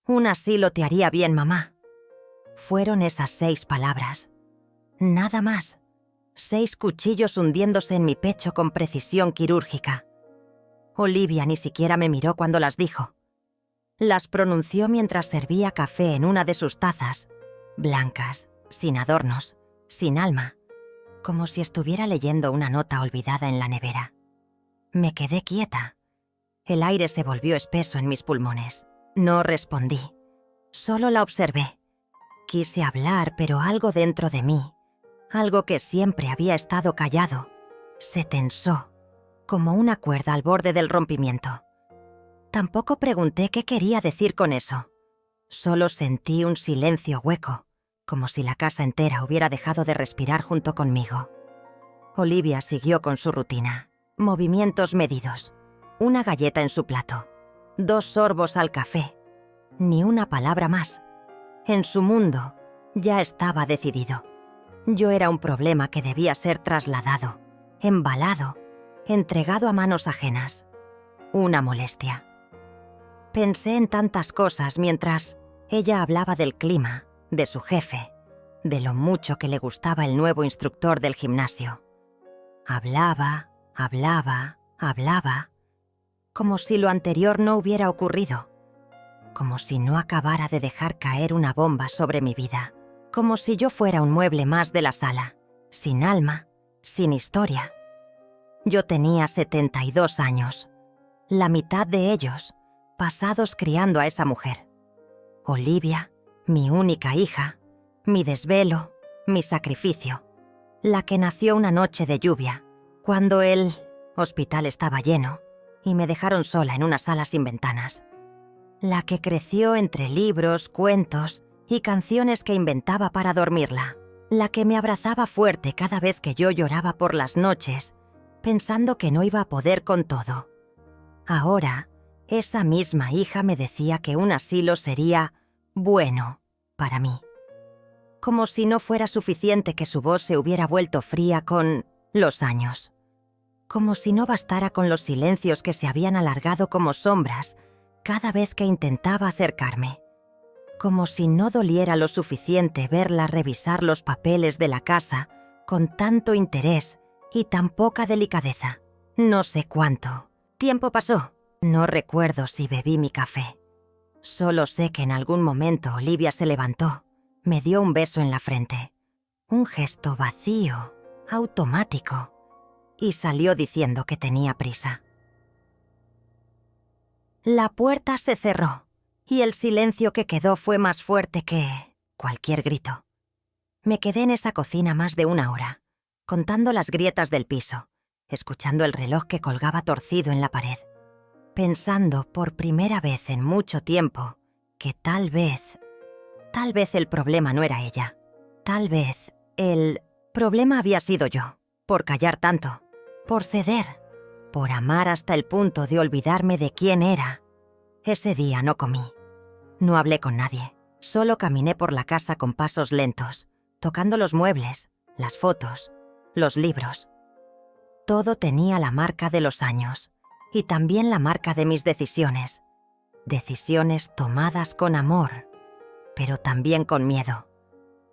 Un asilo te haría bien, mamá. Fueron esas 6 palabras. Nada más. 6 cuchillos hundiéndose en mi pecho con precisión quirúrgica. Olivia ni siquiera me miró cuando las dijo. Las pronunció mientras servía café en una de sus tazas, blancas, sin adornos, sin alma, como si estuviera leyendo una nota olvidada en la nevera. Me quedé quieta. El aire se volvió espeso en mis pulmones. No respondí. Solo la observé. Quise hablar, pero algo dentro de mí, algo que siempre había estado callado, se tensó, como una cuerda al borde del rompimiento. Tampoco pregunté qué quería decir con eso. Solo sentí un silencio hueco, como si la casa entera hubiera dejado de respirar junto conmigo. Olivia siguió con su rutina. Movimientos medidos. Una galleta en su plato. 2 sorbos al café. Ni una palabra más. En su mundo ya estaba decidido. Yo era un problema que debía ser trasladado, embalado, entregado a manos ajenas. Una molestia. Pensé en tantas cosas mientras ella hablaba del clima, de su jefe, de lo mucho que le gustaba el nuevo instructor del gimnasio. Hablaba, como si lo anterior no hubiera ocurrido, como si no acabara de dejar caer una bomba sobre mi vida, como si yo fuera un mueble más de la sala, sin alma, sin historia. Yo tenía 72 años, la mitad de ellos pasados criando a esa mujer. Olivia, mi única hija, mi desvelo, mi sacrificio, la que nació una noche de lluvia, cuando el hospital estaba lleno y me dejaron sola en una sala sin ventanas. La que creció entre libros, cuentos y canciones que inventaba para dormirla. La que me abrazaba fuerte cada vez que yo lloraba por las noches, pensando que no iba a poder con todo. Ahora, esa misma hija me decía que un asilo sería bueno para mí. Como si no fuera suficiente que su voz se hubiera vuelto fría con los años. Como si no bastara con los silencios que se habían alargado como sombras cada vez que intentaba acercarme. Como si no doliera lo suficiente verla revisar los papeles de la casa con tanto interés y tan poca delicadeza. No sé cuánto tiempo pasó. No recuerdo si bebí mi café. Solo sé que en algún momento Olivia se levantó, me dio un beso en la frente. Un gesto vacío, automático, y salió diciendo que tenía prisa. La puerta se cerró, y el silencio que quedó fue más fuerte que cualquier grito. Me quedé en esa cocina más de 1 hora, contando las grietas del piso, escuchando el reloj que colgaba torcido en la pared, pensando por primera vez en mucho tiempo que tal vez el problema no era ella. Tal vez el problema había sido yo, por callar tanto, por ceder, por amar hasta el punto de olvidarme de quién era. Ese día no comí. No hablé con nadie. Solo caminé por la casa con pasos lentos, tocando los muebles, las fotos, los libros. Todo tenía la marca de los años y también la marca de mis decisiones. Decisiones tomadas con amor, pero también con miedo.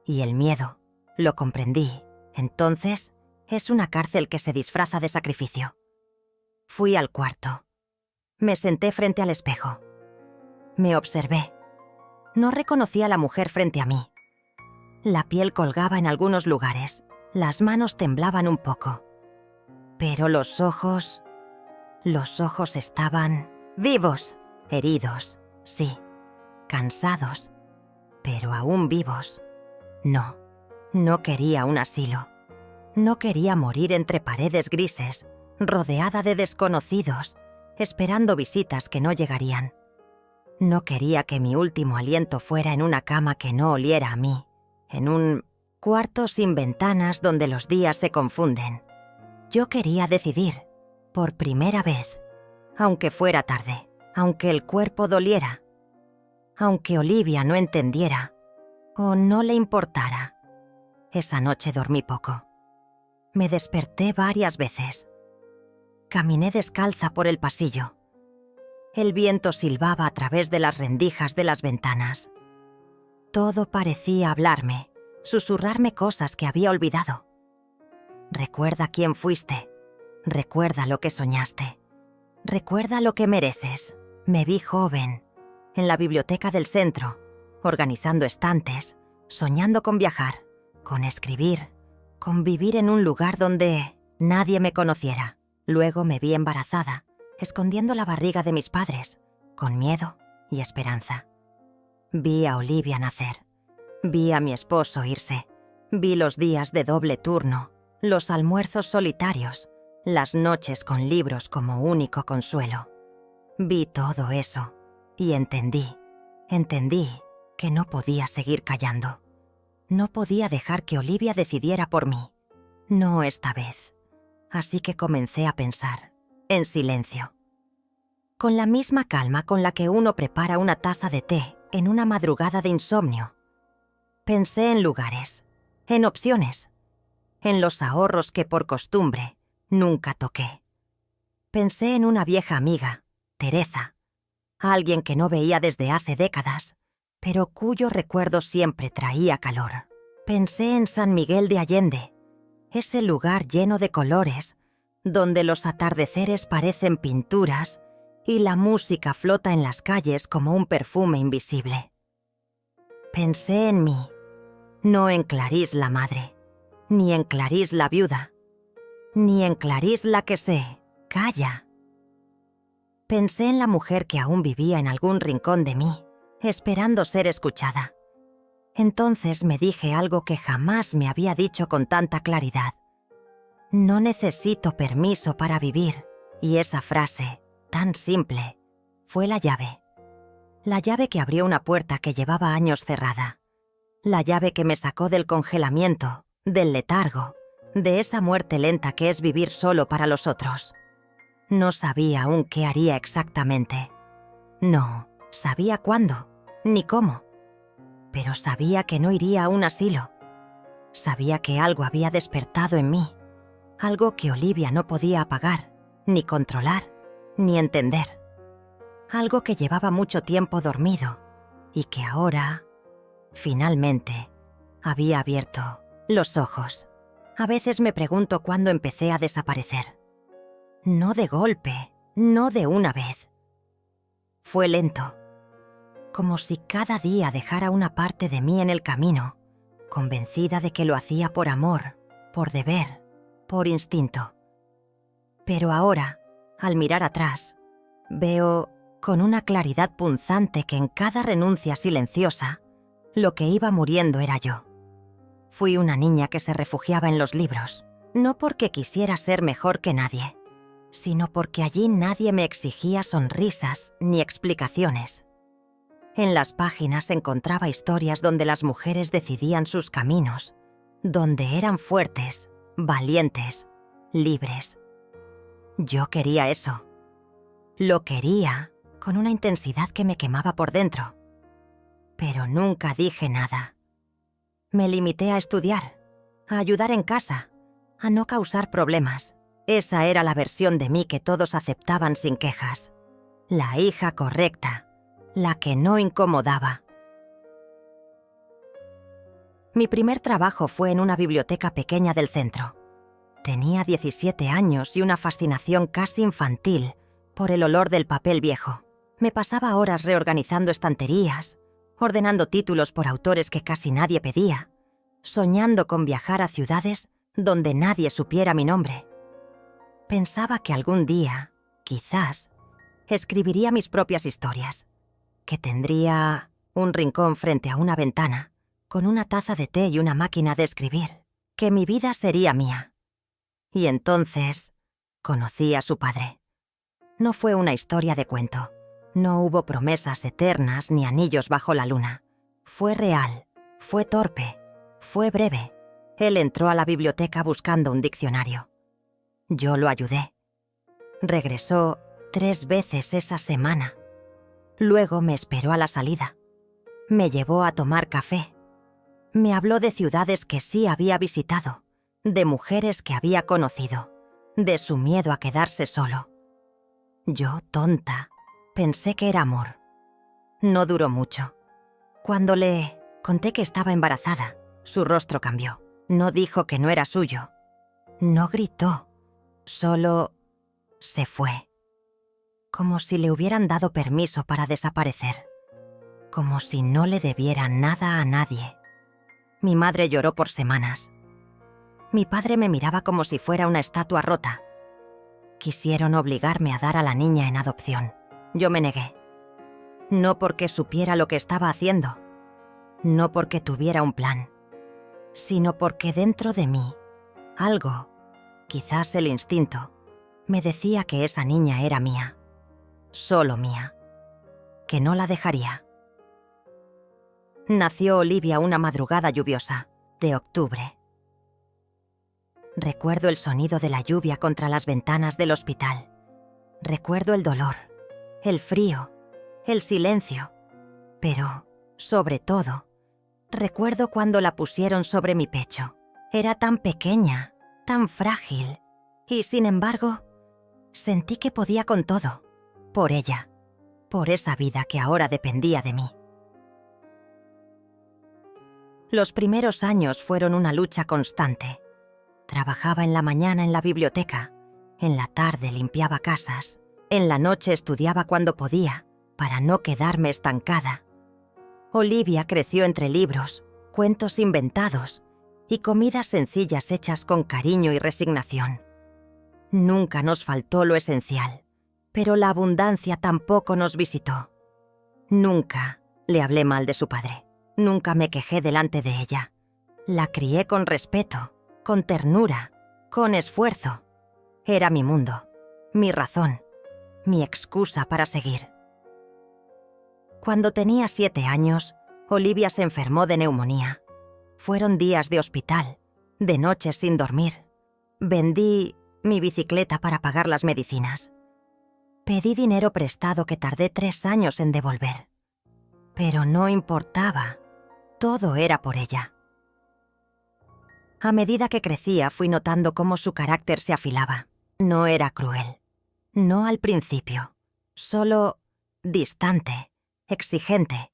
Y el miedo, lo comprendí, entonces, es una cárcel que se disfraza de sacrificio. Fui al cuarto. Me senté frente al espejo. Me observé. No reconocí a la mujer frente a mí. La piel colgaba en algunos lugares, las manos temblaban un poco. Pero los ojos estaban vivos, heridos, sí, cansados, pero aún vivos. No quería un asilo. No quería morir entre paredes grises, rodeada de desconocidos, esperando visitas que no llegarían. No quería que mi último aliento fuera en una cama que no oliera a mí, en un cuarto sin ventanas donde los días se confunden. Yo quería decidir, por primera vez, aunque fuera tarde, aunque el cuerpo doliera, aunque Olivia no entendiera o no le importara. Esa noche dormí poco. Me desperté varias veces. Caminé descalza por el pasillo. El viento silbaba a través de las rendijas de las ventanas. Todo parecía hablarme, susurrarme cosas que había olvidado. Recuerda quién fuiste. Recuerda lo que soñaste. Recuerda lo que mereces. Me vi joven, en la biblioteca del centro, organizando estantes, soñando con viajar, con escribir, con vivir en un lugar donde nadie me conociera. Luego me vi embarazada, escondiendo la barriga de mis padres, con miedo y esperanza. Vi a Olivia nacer. Vi a mi esposo irse. Vi los días de doble turno, los almuerzos solitarios, las noches con libros como único consuelo. Vi todo eso y entendí que no podía seguir callando. No podía dejar que Olivia decidiera por mí. No esta vez. Así que comencé a pensar, en silencio. Con la misma calma con la que uno prepara una taza de té en una madrugada de insomnio. Pensé en lugares, en opciones, en los ahorros que por costumbre nunca toqué. Pensé en una vieja amiga, Teresa, alguien que no veía desde hace décadas, pero cuyo recuerdo siempre traía calor. Pensé en San Miguel de Allende, ese lugar lleno de colores, donde los atardeceres parecen pinturas y la música flota en las calles como un perfume invisible. Pensé en mí, no en Clarís la madre, ni en Clarís la viuda, ni en Clarís la que se calla. Pensé en la mujer que aún vivía en algún rincón de mí, esperando ser escuchada. Entonces me dije algo que jamás me había dicho con tanta claridad. No necesito permiso para vivir, y esa frase, tan simple, fue la llave. La llave que abrió una puerta que llevaba años cerrada. La llave que me sacó del congelamiento, del letargo, de esa muerte lenta que es vivir solo para los otros. No sabía aún qué haría exactamente. No sabía cuándo, ni cómo. Pero sabía que no iría a un asilo. Sabía que algo había despertado en mí. Algo que Olivia no podía apagar, ni controlar, ni entender. Algo que llevaba mucho tiempo dormido y que ahora, finalmente, había abierto los ojos. A veces me pregunto cuándo empecé a desaparecer. No de golpe, no de una vez. Fue lento, como si cada día dejara una parte de mí en el camino, convencida de que lo hacía por amor, por deber, por instinto. Pero ahora, al mirar atrás, veo con una claridad punzante que en cada renuncia silenciosa, lo que iba muriendo era yo. Fui una niña que se refugiaba en los libros, no porque quisiera ser mejor que nadie, sino porque allí nadie me exigía sonrisas ni explicaciones. En las páginas encontraba historias donde las mujeres decidían sus caminos, donde eran fuertes, valientes, libres. Yo quería eso. Lo quería con una intensidad que me quemaba por dentro. Pero nunca dije nada. Me limité a estudiar, a ayudar en casa, a no causar problemas. Esa era la versión de mí que todos aceptaban sin quejas. La hija correcta, la que no incomodaba. Mi primer trabajo fue en una biblioteca pequeña del centro. Tenía 17 años y una fascinación casi infantil por el olor del papel viejo. Me pasaba horas reorganizando estanterías, ordenando títulos por autores que casi nadie pedía, soñando con viajar a ciudades donde nadie supiera mi nombre. Pensaba que algún día, quizás, escribiría mis propias historias, que tendría un rincón frente a una ventana, con una taza de té y una máquina de escribir, que mi vida sería mía. Y entonces conocí a su padre. No fue una historia de cuento. No hubo promesas eternas ni anillos bajo la luna. Fue real, fue torpe, fue breve. Él entró a la biblioteca buscando un diccionario. Yo lo ayudé. Regresó 3 veces esa semana. Luego me esperó a la salida. Me llevó a tomar café. Me habló de ciudades que sí había visitado, de mujeres que había conocido, de su miedo a quedarse solo. Yo, tonta, Pensé que era amor. No duró mucho. Cuando le conté que estaba embarazada, su rostro cambió. No dijo que no era suyo. No gritó. Solo se fue. Como si le hubieran dado permiso para desaparecer. Como si no le debiera nada a nadie. Mi madre lloró por semanas. Mi padre me miraba como si fuera una estatua rota. Quisieron obligarme a dar a la niña en adopción. Yo me negué. No porque supiera lo que estaba haciendo. No porque tuviera un plan. Sino porque dentro de mí, algo, quizás el instinto, me decía que esa niña era mía. Solo mía. Que no la dejaría. Nació Olivia una madrugada lluviosa, de octubre. Recuerdo el sonido de la lluvia contra las ventanas del hospital. Recuerdo el dolor, el frío, el silencio. Pero, sobre todo, recuerdo cuando la pusieron sobre mi pecho. Era tan pequeña, tan frágil, y sin embargo, sentí que podía con todo, por ella, por esa vida que ahora dependía de mí. Los primeros años fueron una lucha constante. Trabajaba en la mañana en la biblioteca, en la tarde limpiaba casas, en la noche estudiaba cuando podía, para no quedarme estancada. Olivia creció entre libros, cuentos inventados y comidas sencillas hechas con cariño y resignación. Nunca nos faltó lo esencial, pero la abundancia tampoco nos visitó. Nunca le hablé mal de su padre. Nunca me quejé delante de ella. La crié con respeto, con ternura, con esfuerzo. Era mi mundo, mi razón, mi excusa para seguir. Cuando tenía 7 años, Olivia se enfermó de neumonía. Fueron días de hospital, de noches sin dormir. Vendí mi bicicleta para pagar las medicinas. Pedí dinero prestado que tardé 3 años en devolver. Pero no importaba. Todo era por ella. A medida que crecía, fui notando cómo su carácter se afilaba. No era cruel. No al principio. Solo distante, exigente.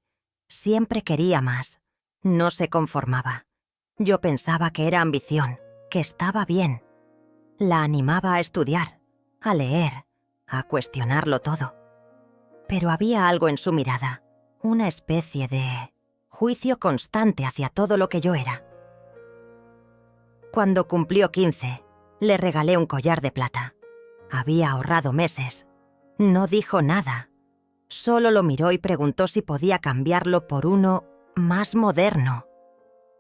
Siempre quería más. No se conformaba. Yo pensaba que era ambición, que estaba bien. La animaba a estudiar, a leer, a cuestionarlo todo. Pero había algo en su mirada, una especie de juicio constante hacia todo lo que yo era. Cuando cumplió 15, le regalé un collar de plata. Había ahorrado meses. No dijo nada. Solo lo miró y preguntó si podía cambiarlo por uno más moderno.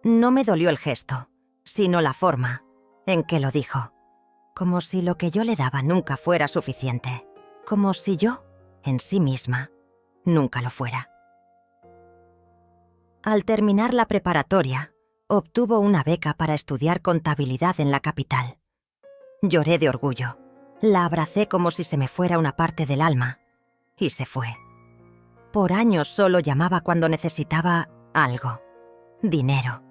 No me dolió el gesto, sino la forma en que lo dijo. Como si lo que yo le daba nunca fuera suficiente. Como si yo, en sí misma, nunca lo fuera. Al terminar la preparatoria, obtuvo una beca para estudiar contabilidad en la capital. Lloré de orgullo. La abracé como si se me fuera una parte del alma. Y se fue. Por años solo llamaba cuando necesitaba algo. Dinero.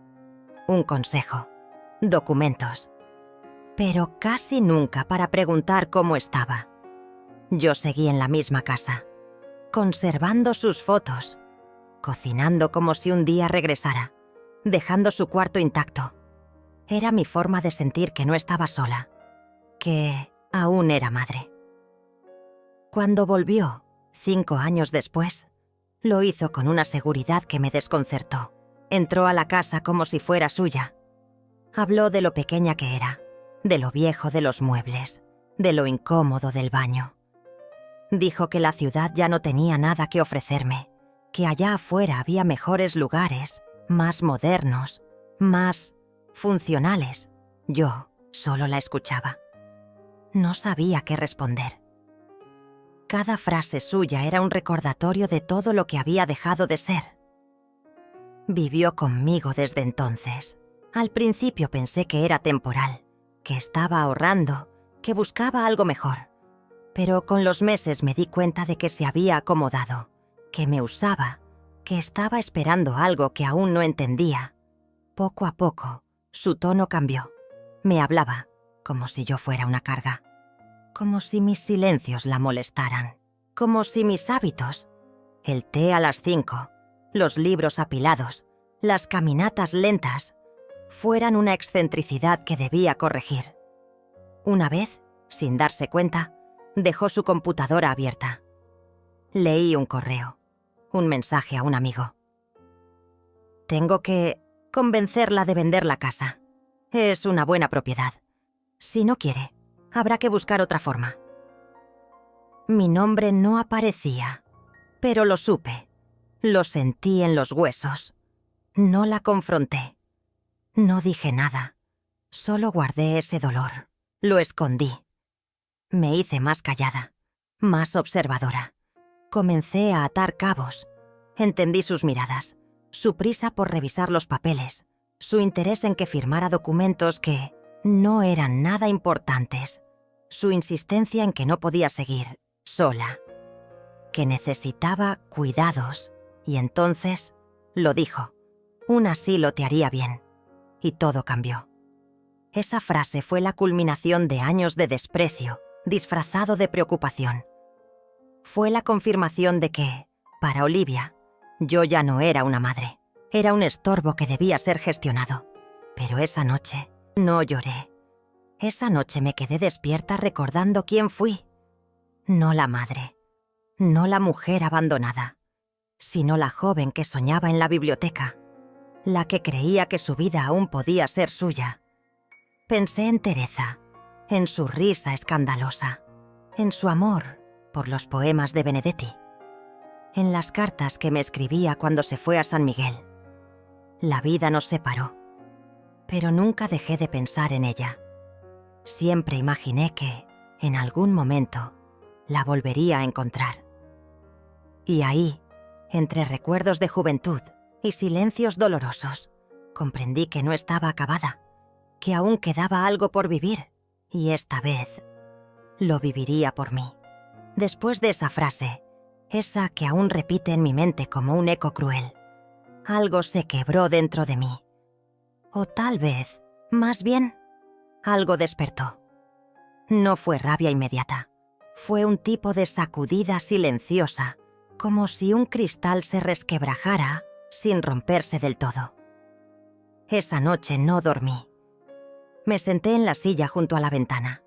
Un consejo. Documentos. Pero casi nunca para preguntar cómo estaba. Yo seguí en la misma casa, conservando sus fotos, cocinando como si un día regresara, dejando su cuarto intacto. Era mi forma de sentir que no estaba sola, que aún era madre. Cuando volvió, 5 años después, lo hizo con una seguridad que me desconcertó. Entró a la casa como si fuera suya. Habló de lo pequeña que era, de lo viejo de los muebles, de lo incómodo del baño. Dijo que la ciudad ya no tenía nada que ofrecerme, que allá afuera había mejores lugares, más modernos, más funcionales. Yo solo la escuchaba. No sabía qué responder. Cada frase suya era un recordatorio de todo lo que había dejado de ser. Vivió conmigo desde entonces. Al principio pensé que era temporal, que estaba ahorrando, que buscaba algo mejor. Pero con los meses me di cuenta de que se había acomodado, que me usaba, que estaba esperando algo que aún no entendía. Poco a poco, su tono cambió. Me hablaba, como si yo fuera una carga, como si mis silencios la molestaran. como si mis hábitos, el té a las 5, los libros apilados, las caminatas lentas, fueran una excentricidad que debía corregir. Una vez, sin darse cuenta, dejó su computadora abierta. Leí un correo, un mensaje a un amigo. Tengo que convencerla de vender la casa. Es una buena propiedad. Si no quiere, habrá que buscar otra forma. Mi nombre no aparecía, pero lo supe. Lo sentí en los huesos. No la confronté. No dije nada. Solo guardé ese dolor. Lo escondí. Me hice más callada, más observadora. Comencé a atar cabos. Entendí sus miradas, su prisa por revisar los papeles, su interés en que firmara documentos que no eran nada importantes, su insistencia en que no podía seguir sola, que necesitaba cuidados, y entonces lo dijo: un asilo te haría bien. Y todo cambió. Esa frase fue la culminación de años de desprecio, disfrazado de preocupación. Fue la confirmación de que, para Olivia, yo ya no era una madre. Era un estorbo que debía ser gestionado. Pero esa noche no lloré. Esa noche me quedé despierta recordando quién fui. No la madre, no la mujer abandonada, sino la joven que soñaba en la biblioteca, la que creía que su vida aún podía ser suya. Pensé en Teresa, en su risa escandalosa, en su amor por los poemas de Benedetti, en las cartas que me escribía cuando se fue a San Miguel. La vida nos separó, pero nunca dejé de pensar en ella. Siempre imaginé que, en algún momento, la volvería a encontrar. Y ahí, entre recuerdos de juventud y silencios dolorosos, comprendí que no estaba acabada, que aún quedaba algo por vivir, y esta vez lo viviría por mí. Después de esa frase, esa que aún repite en mi mente como un eco cruel, algo se quebró dentro de mí. O tal vez, más bien, algo despertó. No fue rabia inmediata. Fue un tipo de sacudida silenciosa, como si un cristal se resquebrajara sin romperse del todo. Esa noche no dormí. Me senté en la silla junto a la ventana,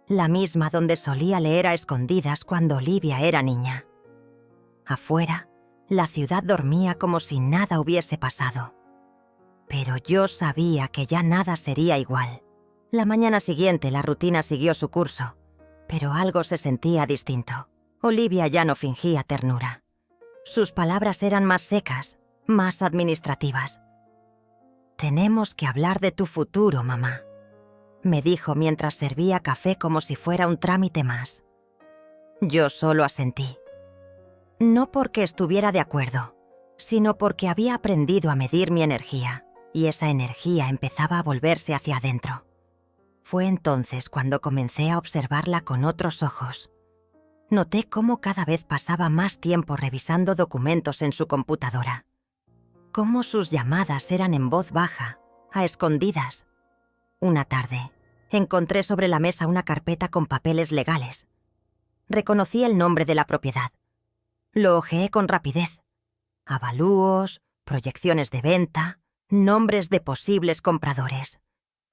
la misma donde solía leer a escondidas cuando Olivia era niña. Afuera, la ciudad dormía como si nada hubiese pasado. Pero yo sabía que ya nada sería igual. La mañana siguiente la rutina siguió su curso, pero algo se sentía distinto. Olivia ya no fingía ternura. Sus palabras eran más secas, más administrativas. «Tenemos que hablar de tu futuro, mamá», me dijo mientras servía café como si fuera un trámite más. Yo solo asentí. No porque estuviera de acuerdo, sino porque había aprendido a medir mi energía, y esa energía empezaba a volverse hacia adentro. Fue entonces cuando comencé a observarla con otros ojos. Noté cómo cada vez pasaba más tiempo revisando documentos en su computadora. Cómo sus llamadas eran en voz baja, a escondidas. Una tarde, encontré sobre la mesa una carpeta con papeles legales. Reconocí el nombre de la propiedad. Lo hojeé con rapidez. Avalúos, proyecciones de venta, nombres de posibles compradores.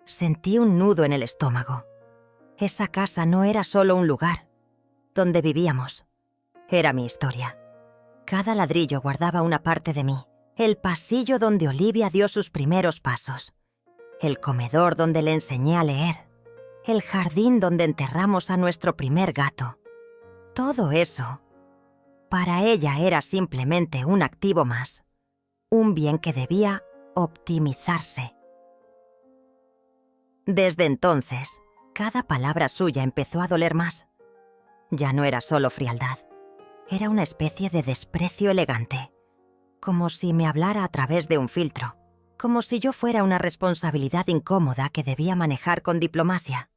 Sentí un nudo en el estómago. Esa casa no era solo un lugar donde vivíamos. Era mi historia. Cada ladrillo guardaba una parte de mí. El pasillo donde Olivia dio sus primeros pasos. El comedor donde le enseñé a leer. El jardín donde enterramos a nuestro primer gato. Todo eso, para ella era simplemente un activo más. Un bien que debía optimizarse. Desde entonces, cada palabra suya empezó a doler más. Ya no era solo frialdad. Era una especie de desprecio elegante. Como si me hablara a través de un filtro. Como si yo fuera una responsabilidad incómoda que debía manejar con diplomacia.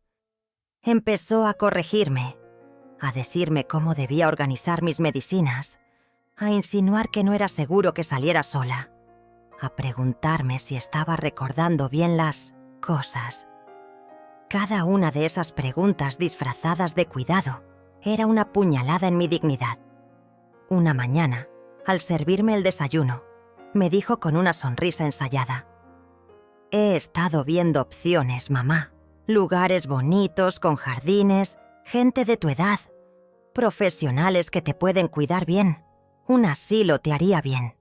Empezó a corregirme, a decirme cómo debía organizar mis medicinas, a insinuar que no era seguro que saliera sola, a preguntarme si estaba recordando bien las cosas. Cada una de esas preguntas disfrazadas de cuidado Era una puñalada en mi dignidad. Una mañana, al servirme el desayuno, me dijo con una sonrisa ensayada: «He estado viendo opciones, mamá. Lugares bonitos, con jardines, gente de tu edad, profesionales que te pueden cuidar bien. Un asilo te haría bien».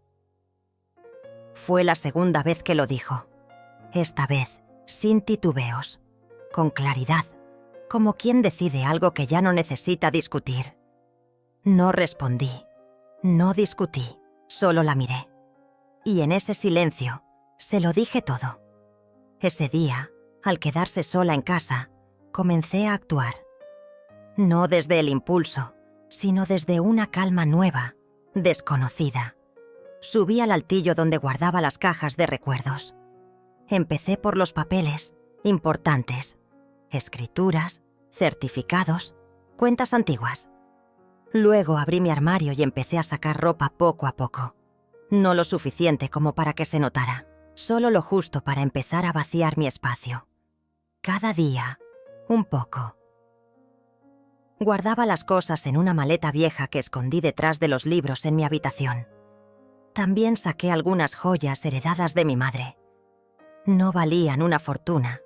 Fue la segunda vez que lo dijo. Esta vez, sin titubeos, con claridad, como quien decide algo que ya no necesita discutir. No respondí, no discutí, solo la miré. Y en ese silencio, se lo dije todo. Ese día, al quedarse sola en casa, comencé a actuar. No desde el impulso, sino desde una calma nueva, desconocida. Subí al altillo donde guardaba las cajas de recuerdos. Empecé por los papeles importantes, escrituras, certificados, cuentas antiguas. Luego abrí mi armario y empecé a sacar ropa poco a poco. No lo suficiente como para que se notara, solo lo justo para empezar a vaciar mi espacio. Cada día, un poco. Guardaba las cosas en una maleta vieja que escondí detrás de los libros en mi habitación. También saqué algunas joyas heredadas de mi madre. No valían una fortuna,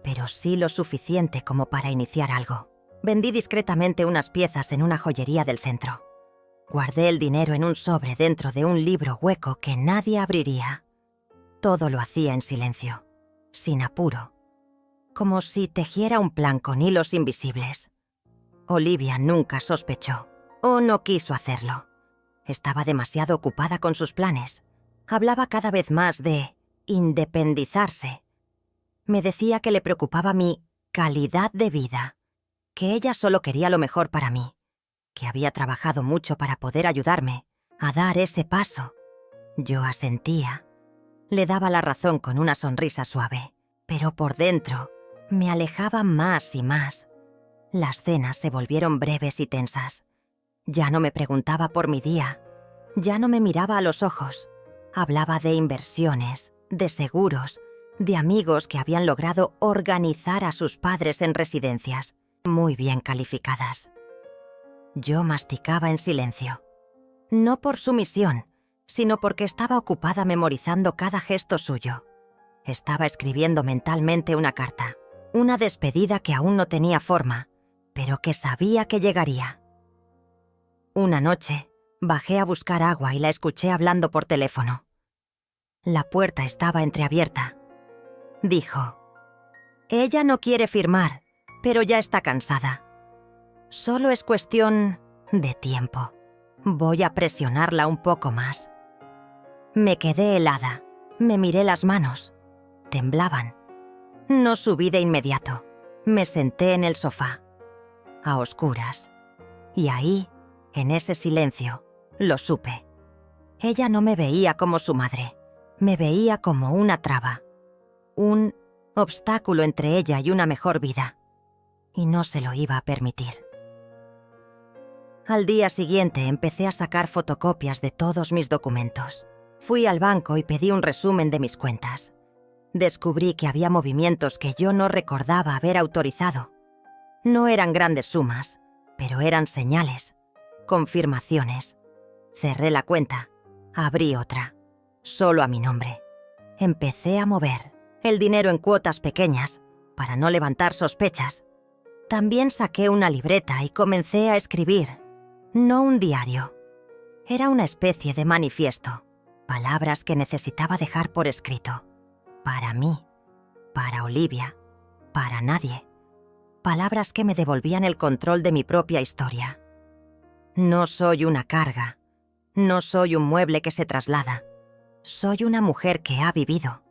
pero sí lo suficiente como para iniciar algo. Vendí discretamente unas piezas en una joyería del centro. Guardé el dinero en un sobre dentro de un libro hueco que nadie abriría. Todo lo hacía en silencio, sin apuro, como si tejiera un plan con hilos invisibles. Olivia nunca sospechó, o no quiso hacerlo. Estaba demasiado ocupada con sus planes. Hablaba cada vez más de independizarse. Me decía que le preocupaba mi calidad de vida, que ella solo quería lo mejor para mí, que había trabajado mucho para poder ayudarme a dar ese paso. Yo asentía. Le daba la razón con una sonrisa suave, pero por dentro me alejaba más y más. Las cenas se volvieron breves y tensas. Ya no me preguntaba por mi día, ya no me miraba a los ojos. Hablaba de inversiones, de seguros, de amigos que habían logrado organizar a sus padres en residencias muy bien calificadas. Yo masticaba en silencio, no por sumisión, sino porque estaba ocupada memorizando cada gesto suyo. Estaba escribiendo mentalmente una carta, una despedida que aún no tenía forma, pero que sabía que llegaría. Una noche, bajé a buscar agua y la escuché hablando por teléfono. La puerta estaba entreabierta. Dijo: «Ella no quiere firmar, pero ya está cansada. Solo es cuestión de tiempo. Voy a presionarla un poco más». Me quedé helada. Me miré las manos. Temblaban. No subí de inmediato. Me senté en el sofá, a oscuras. Y ahí, en ese silencio, lo supe. Ella no me veía como su madre. Me veía como una traba. Un obstáculo entre ella y una mejor vida. Y no se lo iba a permitir. Al día siguiente empecé a sacar fotocopias de todos mis documentos. Fui al banco y pedí un resumen de mis cuentas. Descubrí que había movimientos que yo no recordaba haber autorizado. No eran grandes sumas, pero eran señales, confirmaciones. Cerré la cuenta, abrí otra, solo a mi nombre. Empecé a mover el dinero en cuotas pequeñas para no levantar sospechas. También saqué una libreta y comencé a escribir. No un diario. Era una especie de manifiesto. Palabras que necesitaba dejar por escrito. Para mí, para Olivia, para nadie. Palabras que me devolvían el control de mi propia historia. No soy una carga. No soy un mueble que se traslada. Soy una mujer que ha vivido,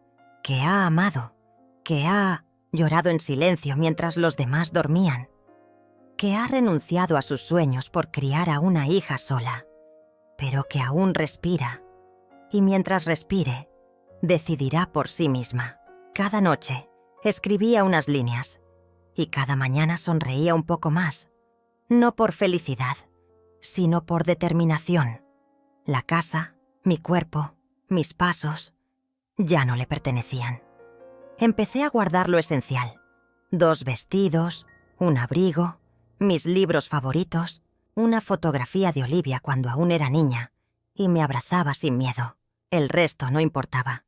que ha amado, que ha llorado en silencio mientras los demás dormían, que ha renunciado a sus sueños por criar a una hija sola, pero que aún respira, y mientras respire, decidirá por sí misma. Cada noche escribía unas líneas, y cada mañana sonreía un poco más, no por felicidad, sino por determinación. La casa, mi cuerpo, mis pasos, ya no le pertenecían. Empecé a guardar lo esencial: 2 vestidos, un abrigo, mis libros favoritos, una fotografía de Olivia cuando aún era niña, y me abrazaba sin miedo. El resto no importaba.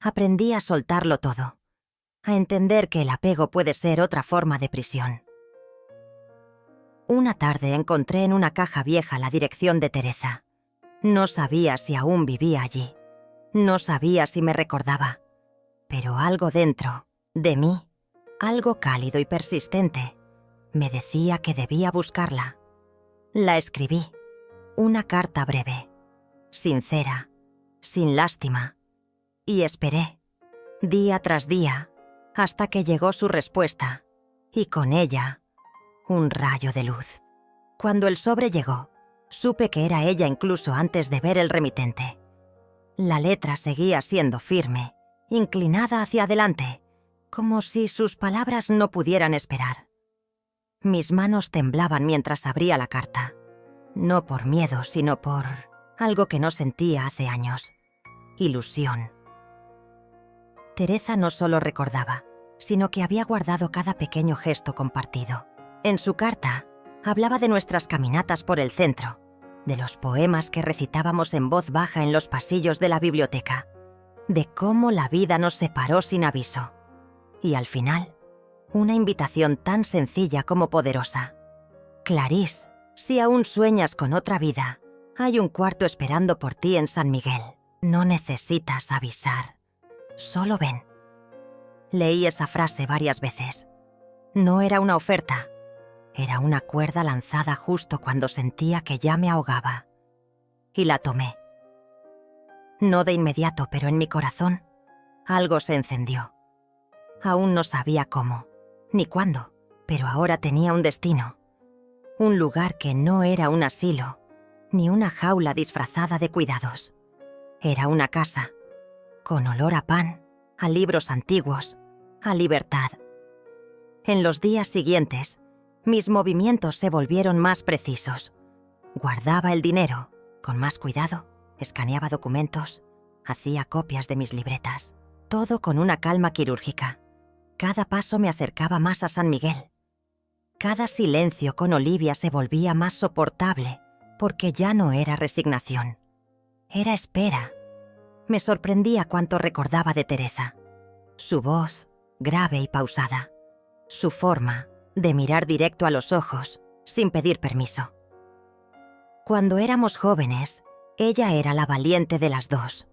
Aprendí a soltarlo todo, a entender que el apego puede ser otra forma de prisión. Una tarde encontré en una caja vieja la dirección de Teresa. No sabía si aún vivía allí. No sabía si me recordaba. Pero algo dentro, de mí, algo cálido y persistente, me decía que debía buscarla. La escribí. Una carta breve, sincera, sin lástima. Y esperé, día tras día, hasta que llegó su respuesta, y con ella, un rayo de luz. Cuando el sobre llegó, supe que era ella incluso antes de ver el remitente. La letra seguía siendo firme, inclinada hacia adelante, como si sus palabras no pudieran esperar. Mis manos temblaban mientras abría la carta, no por miedo, sino por algo que no sentía hace años: ilusión. Teresa no solo recordaba, sino que había guardado cada pequeño gesto compartido. En su carta, hablaba de nuestras caminatas por el centro, de los poemas que recitábamos en voz baja en los pasillos de la biblioteca, de cómo la vida nos separó sin aviso. Y al final, una invitación tan sencilla como poderosa. Clarisse, si aún sueñas con otra vida, hay un cuarto esperando por ti en San Miguel. No necesitas avisar. Solo ven. Leí esa frase varias veces. No era una oferta. Era una cuerda lanzada justo cuando sentía que ya me ahogaba. Y la tomé. No de inmediato, pero en mi corazón, algo se encendió. Aún no sabía cómo, ni cuándo, pero ahora tenía un destino. Un lugar que no era un asilo, ni una jaula disfrazada de cuidados. Era una casa, con olor a pan, a libros antiguos, a libertad. En los días siguientes, mis movimientos se volvieron más precisos. Guardaba el dinero, con más cuidado, escaneaba documentos, hacía copias de mis libretas. Todo con una calma quirúrgica. Cada paso me acercaba más a San Miguel. Cada silencio con Olivia se volvía más soportable, porque ya no era resignación. Era espera. Me sorprendía cuánto recordaba de Teresa. Su voz, grave y pausada. Su forma de mirar directo a los ojos, sin pedir permiso. Cuando éramos jóvenes, ella era la valiente de las dos.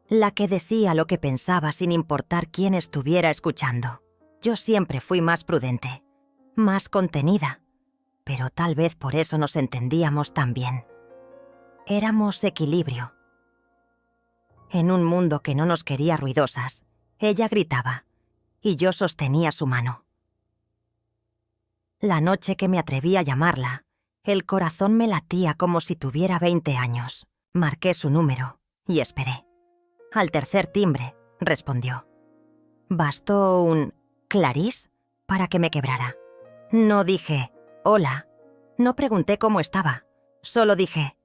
La que decía lo que pensaba sin importar quién estuviera escuchando. Yo siempre fui más prudente, más contenida, pero tal vez por eso nos entendíamos tan bien. Éramos equilibrio. En un mundo que no nos quería ruidosas, ella gritaba, y yo sostenía su mano. La noche que me atreví a llamarla, el corazón me latía como si tuviera 20 años. Marqué su número y esperé. Al tercer timbre, respondió. Bastó un «Clarisse» para que me quebrara. No dije «Hola». No pregunté cómo estaba. Solo dije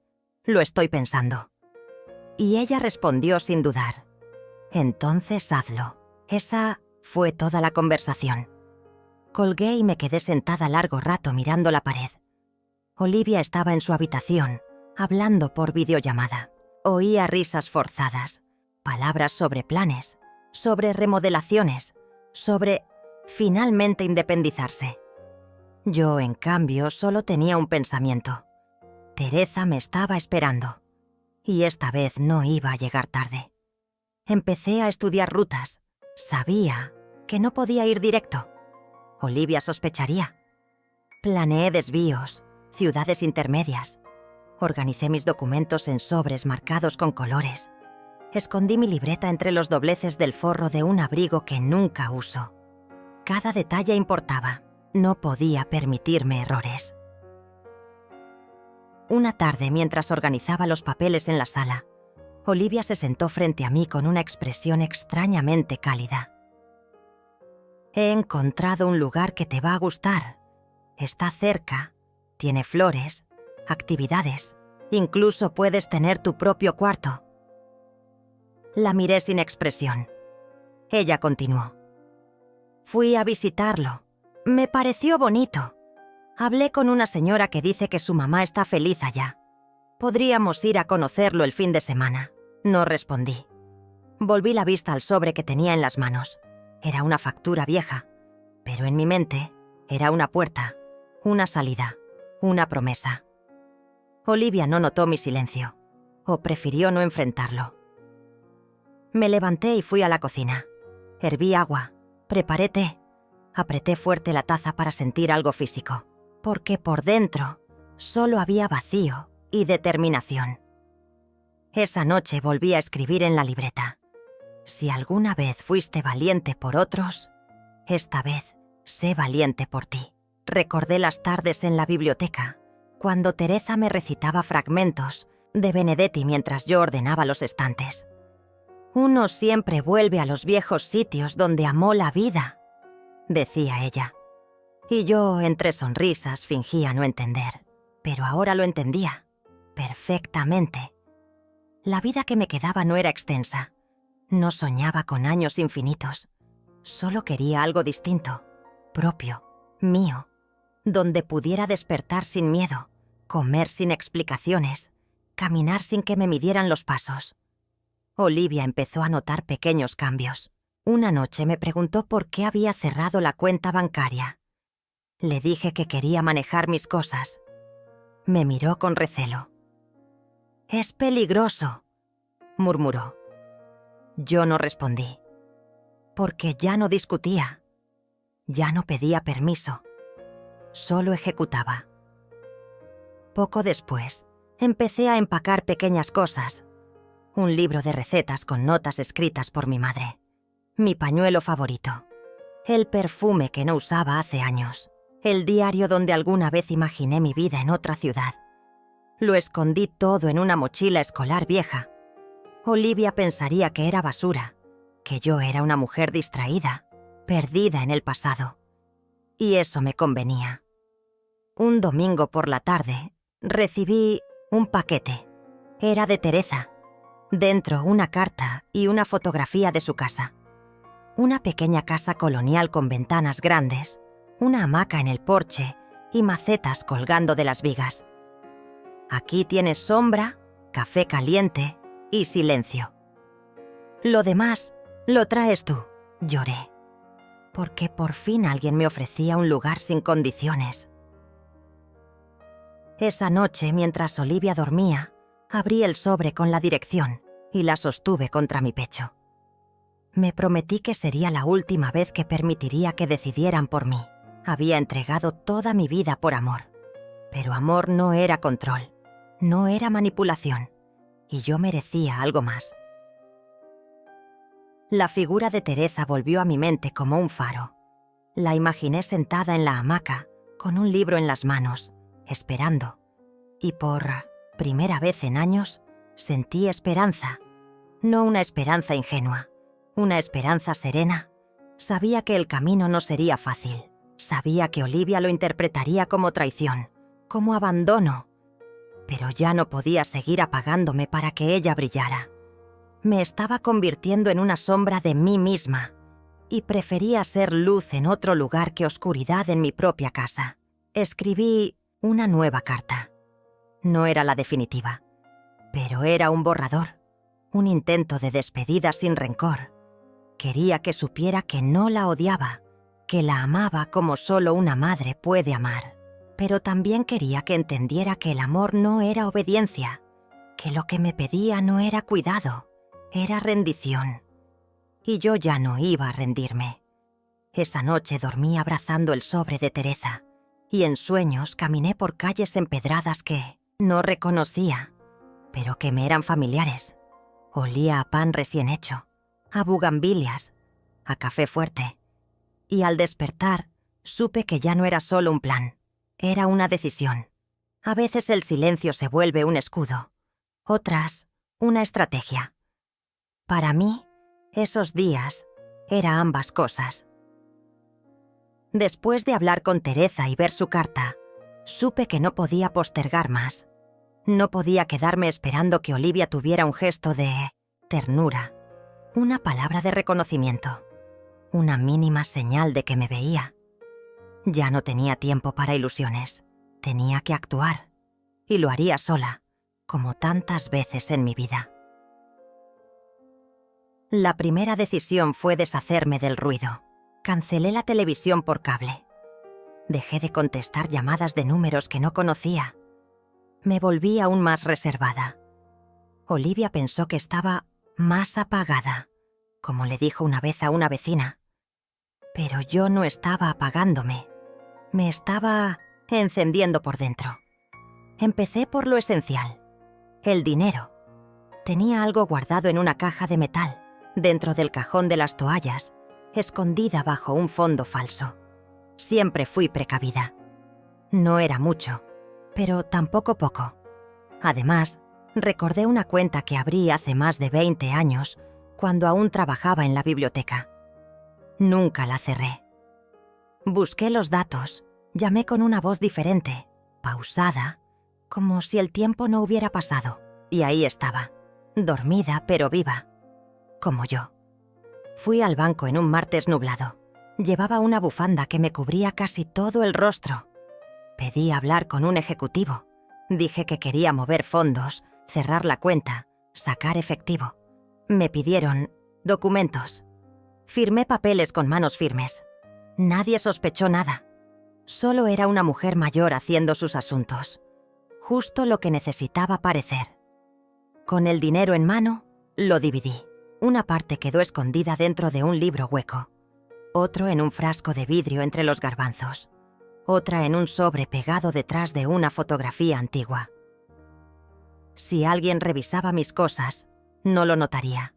«Lo estoy pensando». Y ella respondió sin dudar. «Entonces hazlo». Esa fue toda la conversación. Colgué y me quedé sentada largo rato mirando la pared. Olivia estaba en su habitación, hablando por videollamada. Oía risas forzadas, palabras sobre planes, sobre remodelaciones, sobre finalmente independizarse. Yo, en cambio, solo tenía un pensamiento. Teresa me estaba esperando, y esta vez no iba a llegar tarde. Empecé a estudiar rutas. Sabía que no podía ir directo. Olivia sospecharía. Planeé desvíos, ciudades intermedias. Organicé mis documentos en sobres marcados con colores. Escondí mi libreta entre los dobleces del forro de un abrigo que nunca uso. Cada detalle importaba. No podía permitirme errores. Una tarde, mientras organizaba los papeles en la sala, Olivia se sentó frente a mí con una expresión extrañamente cálida. He encontrado un lugar que te va a gustar. Está cerca, tiene flores, actividades, incluso puedes tener tu propio cuarto. La miré sin expresión. Ella continuó. Fui a visitarlo. Me pareció bonito. Hablé con una señora que dice que su mamá está feliz allá. Podríamos ir a conocerlo el fin de semana. No respondí. Volví la vista al sobre que tenía en las manos. Era una factura vieja, pero en mi mente era una puerta, una salida, una promesa. Olivia no notó mi silencio, o prefirió no enfrentarlo. Me levanté y fui a la cocina. Herví agua, preparé té, apreté fuerte la taza para sentir algo físico, porque por dentro solo había vacío y determinación. Esa noche volví a escribir en la libreta: si alguna vez fuiste valiente por otros, esta vez sé valiente por ti. Recordé las tardes en la biblioteca, cuando Teresa me recitaba fragmentos de Benedetti mientras yo ordenaba los estantes. Uno siempre vuelve a los viejos sitios donde amó la vida, decía ella. Y yo, entre sonrisas, fingía no entender. Pero ahora lo entendía, perfectamente. La vida que me quedaba no era extensa. No soñaba con años infinitos. Solo quería algo distinto, propio, mío, donde pudiera despertar sin miedo, comer sin explicaciones, caminar sin que me midieran los pasos. Olivia empezó a notar pequeños cambios. Una noche me preguntó por qué había cerrado la cuenta bancaria. Le dije que quería manejar mis cosas. Me miró con recelo. «Es peligroso», murmuró. Yo no respondí, porque ya no discutía, ya no pedía permiso, solo ejecutaba. Poco después, empecé a empacar pequeñas cosas. Un libro de recetas con notas escritas por mi madre. Mi pañuelo favorito. El perfume que no usaba hace años. El diario donde alguna vez imaginé mi vida en otra ciudad. Lo escondí todo en una mochila escolar vieja. Olivia pensaría que era basura, que yo era una mujer distraída, perdida en el pasado. Y eso me convenía. Un domingo por la tarde, recibí un paquete. Era de Teresa. Dentro una carta y una fotografía de su casa. Una pequeña casa colonial con ventanas grandes, una hamaca en el porche y macetas colgando de las vigas. Aquí tienes sombra, café caliente y silencio. Lo demás lo traes tú, lloré, porque por fin alguien me ofrecía un lugar sin condiciones. Esa noche, mientras Olivia dormía, abrí el sobre con la dirección y la sostuve contra mi pecho. Me prometí que sería la última vez que permitiría que decidieran por mí. Había entregado toda mi vida por amor. Pero amor no era control, no era manipulación, y yo merecía algo más. La figura de Teresa volvió a mi mente como un faro. La imaginé sentada en la hamaca, con un libro en las manos, esperando. Y por primera vez en años, sentí esperanza. No una esperanza ingenua, una esperanza serena. Sabía que el camino no sería fácil. Sabía que Olivia lo interpretaría como traición, como abandono. Pero ya no podía seguir apagándome para que ella brillara. Me estaba convirtiendo en una sombra de mí misma y prefería ser luz en otro lugar que oscuridad en mi propia casa. Escribí una nueva carta. No era la definitiva, pero era un borrador, un intento de despedida sin rencor. Quería que supiera que no la odiaba, que la amaba como solo una madre puede amar. Pero también quería que entendiera que el amor no era obediencia, que lo que me pedía no era cuidado, era rendición. Y yo ya no iba a rendirme. Esa noche dormí abrazando el sobre de Teresa, y en sueños caminé por calles empedradas que no reconocía, pero que me eran familiares. Olía a pan recién hecho, a bugambilias, a café fuerte. Y al despertar, supe que ya no era solo un plan, era una decisión. A veces el silencio se vuelve un escudo, otras, una estrategia. Para mí, esos días, era ambas cosas. Después de hablar con Teresa y ver su carta, supe que no podía postergar más. No podía quedarme esperando que Olivia tuviera un gesto de ternura, una palabra de reconocimiento, una mínima señal de que me veía. Ya no tenía tiempo para ilusiones. Tenía que actuar. Y lo haría sola, como tantas veces en mi vida. La primera decisión fue deshacerme del ruido. Cancelé la televisión por cable. Dejé de contestar llamadas de números que no conocía. Me volví aún más reservada. Olivia pensó que estaba más apagada, como le dijo una vez a una vecina. Pero yo no estaba apagándome. Me estaba encendiendo por dentro. Empecé por lo esencial: el dinero. Tenía algo guardado en una caja de metal, dentro del cajón de las toallas, escondida bajo un fondo falso. Siempre fui precavida. No era mucho, pero tampoco poco. Además, recordé una cuenta que abrí hace más de 20 años, cuando aún trabajaba en la biblioteca. Nunca la cerré. Busqué los datos, llamé con una voz diferente, pausada, como si el tiempo no hubiera pasado, y ahí estaba, dormida pero viva, como yo. Fui al banco en un martes nublado. Llevaba una bufanda que me cubría casi todo el rostro. Pedí hablar con un ejecutivo. Dije que quería mover fondos, cerrar la cuenta, sacar efectivo. Me pidieron documentos. Firmé papeles con manos firmes. Nadie sospechó nada. Solo era una mujer mayor haciendo sus asuntos. Justo lo que necesitaba parecer. Con el dinero en mano, lo dividí. Una parte quedó escondida dentro de un libro hueco. Otro en un frasco de vidrio entre los garbanzos. Otra en un sobre pegado detrás de una fotografía antigua. Si alguien revisaba mis cosas, no lo notaría.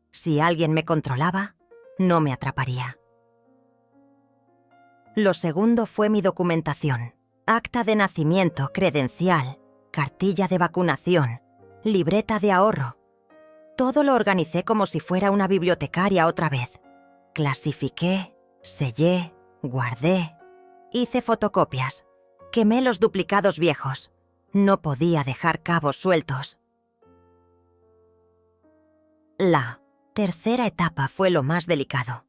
Si alguien me controlaba, no me atraparía. Lo segundo fue mi documentación: acta de nacimiento, credencial, cartilla de vacunación, libreta de ahorro. Todo lo organicé como si fuera una bibliotecaria otra vez. Clasifiqué, sellé, guardé, hice fotocopias, quemé los duplicados viejos. No podía dejar cabos sueltos. La tercera etapa fue lo más delicado: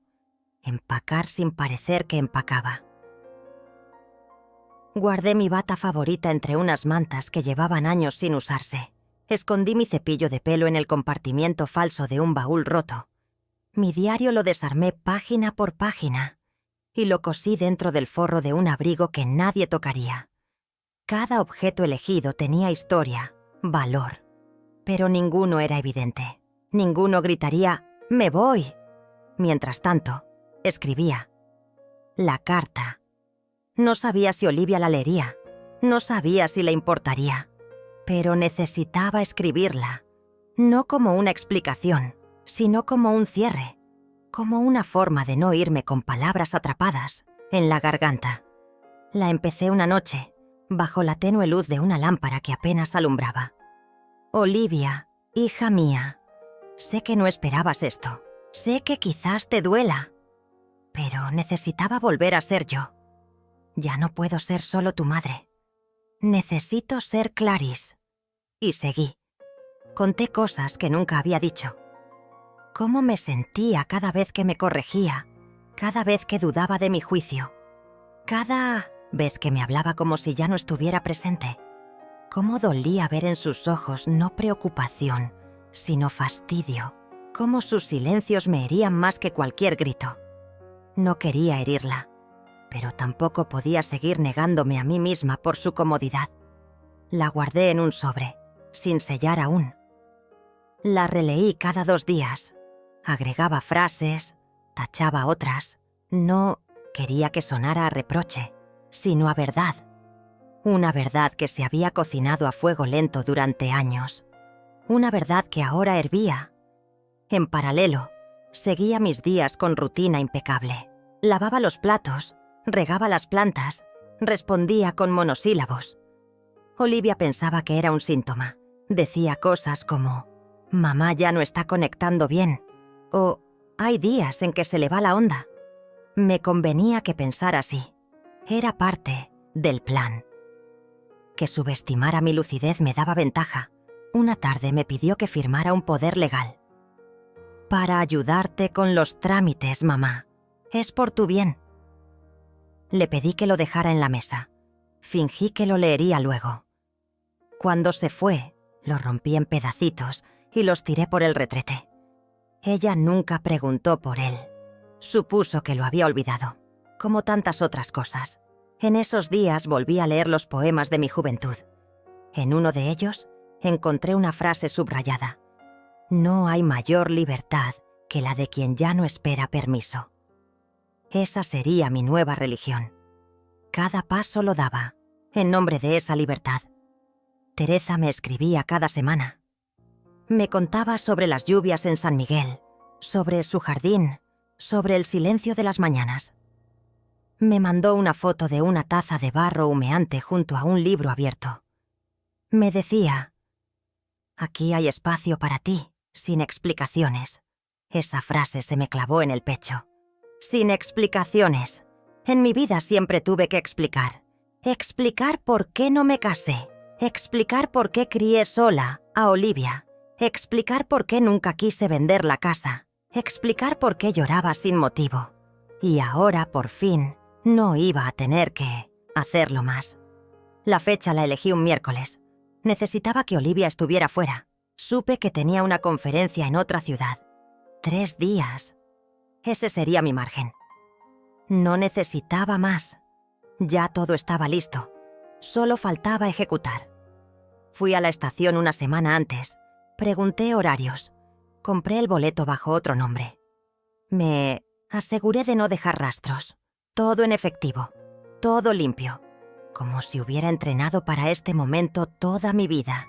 empacar sin parecer que empacaba. Guardé mi bata favorita entre unas mantas que llevaban años sin usarse. Escondí mi cepillo de pelo en el compartimiento falso de un baúl roto. Mi diario lo desarmé página por página y lo cosí dentro del forro de un abrigo que nadie tocaría. Cada objeto elegido tenía historia, valor, pero ninguno era evidente. Ninguno gritaría «¡Me voy!». Mientras tanto, escribía. La carta. No sabía si Olivia la leería. No sabía si le importaría. Pero necesitaba escribirla. No como una explicación, sino como un cierre. Como una forma de no irme con palabras atrapadas en la garganta. La empecé una noche, bajo la tenue luz de una lámpara que apenas alumbraba. Olivia, hija mía, sé que no esperabas esto. Sé que quizás te duela. Pero necesitaba volver a ser yo. Ya no puedo ser solo tu madre. Necesito ser Clarice. Y seguí. Conté cosas que nunca había dicho. Cómo me sentía cada vez que me corregía, cada vez que dudaba de mi juicio, cada vez que me hablaba como si ya no estuviera presente. Cómo dolía ver en sus ojos no preocupación, sino fastidio. Cómo sus silencios me herían más que cualquier grito. No quería herirla, pero tampoco podía seguir negándome a mí misma por su comodidad. La guardé en un sobre, sin sellar aún. La releí cada 2 días. Agregaba frases, tachaba otras. No quería que sonara a reproche, sino a verdad. Una verdad que se había cocinado a fuego lento durante años. Una verdad que ahora hervía. En paralelo, seguía mis días con rutina impecable. Lavaba los platos, regaba las plantas, respondía con monosílabos. Olivia pensaba que era un síntoma. Decía cosas como: «Mamá ya no está conectando bien», o «Hay días en que se le va la onda». Me convenía que pensara así. Era parte del plan. Que subestimara mi lucidez me daba ventaja. Una tarde me pidió que firmara un poder legal. «Para ayudarte con los trámites, mamá. Es por tu bien». Le pedí que lo dejara en la mesa. Fingí que lo leería luego. Cuando se fue, lo rompí en pedacitos y los tiré por el retrete. Ella nunca preguntó por él. Supuso que lo había olvidado, como tantas otras cosas. En esos días volví a leer los poemas de mi juventud. En uno de ellos encontré una frase subrayada. No hay mayor libertad que la de quien ya no espera permiso. Esa sería mi nueva religión. Cada paso lo daba, en nombre de esa libertad. Teresa me escribía cada semana. Me contaba sobre las lluvias en San Miguel, sobre su jardín, sobre el silencio de las mañanas. Me mandó una foto de una taza de barro humeante junto a un libro abierto. Me decía: «Aquí hay espacio para ti, sin explicaciones». Esa frase se me clavó en el pecho. Sin explicaciones. En mi vida siempre tuve que explicar. Explicar por qué no me casé. Explicar por qué crié sola a Olivia. Explicar por qué nunca quise vender la casa. Explicar por qué lloraba sin motivo. Y ahora, por fin, no iba a tener que hacerlo más. La fecha la elegí un miércoles. Necesitaba que Olivia estuviera fuera. Supe que tenía una conferencia en otra ciudad. 3 días. Ese sería mi margen. No necesitaba más. Ya todo estaba listo. Solo faltaba ejecutar. Fui a la estación una semana antes. Pregunté horarios. Compré el boleto bajo otro nombre. Me aseguré de no dejar rastros. Todo en efectivo. Todo limpio. Como si hubiera entrenado para este momento toda mi vida.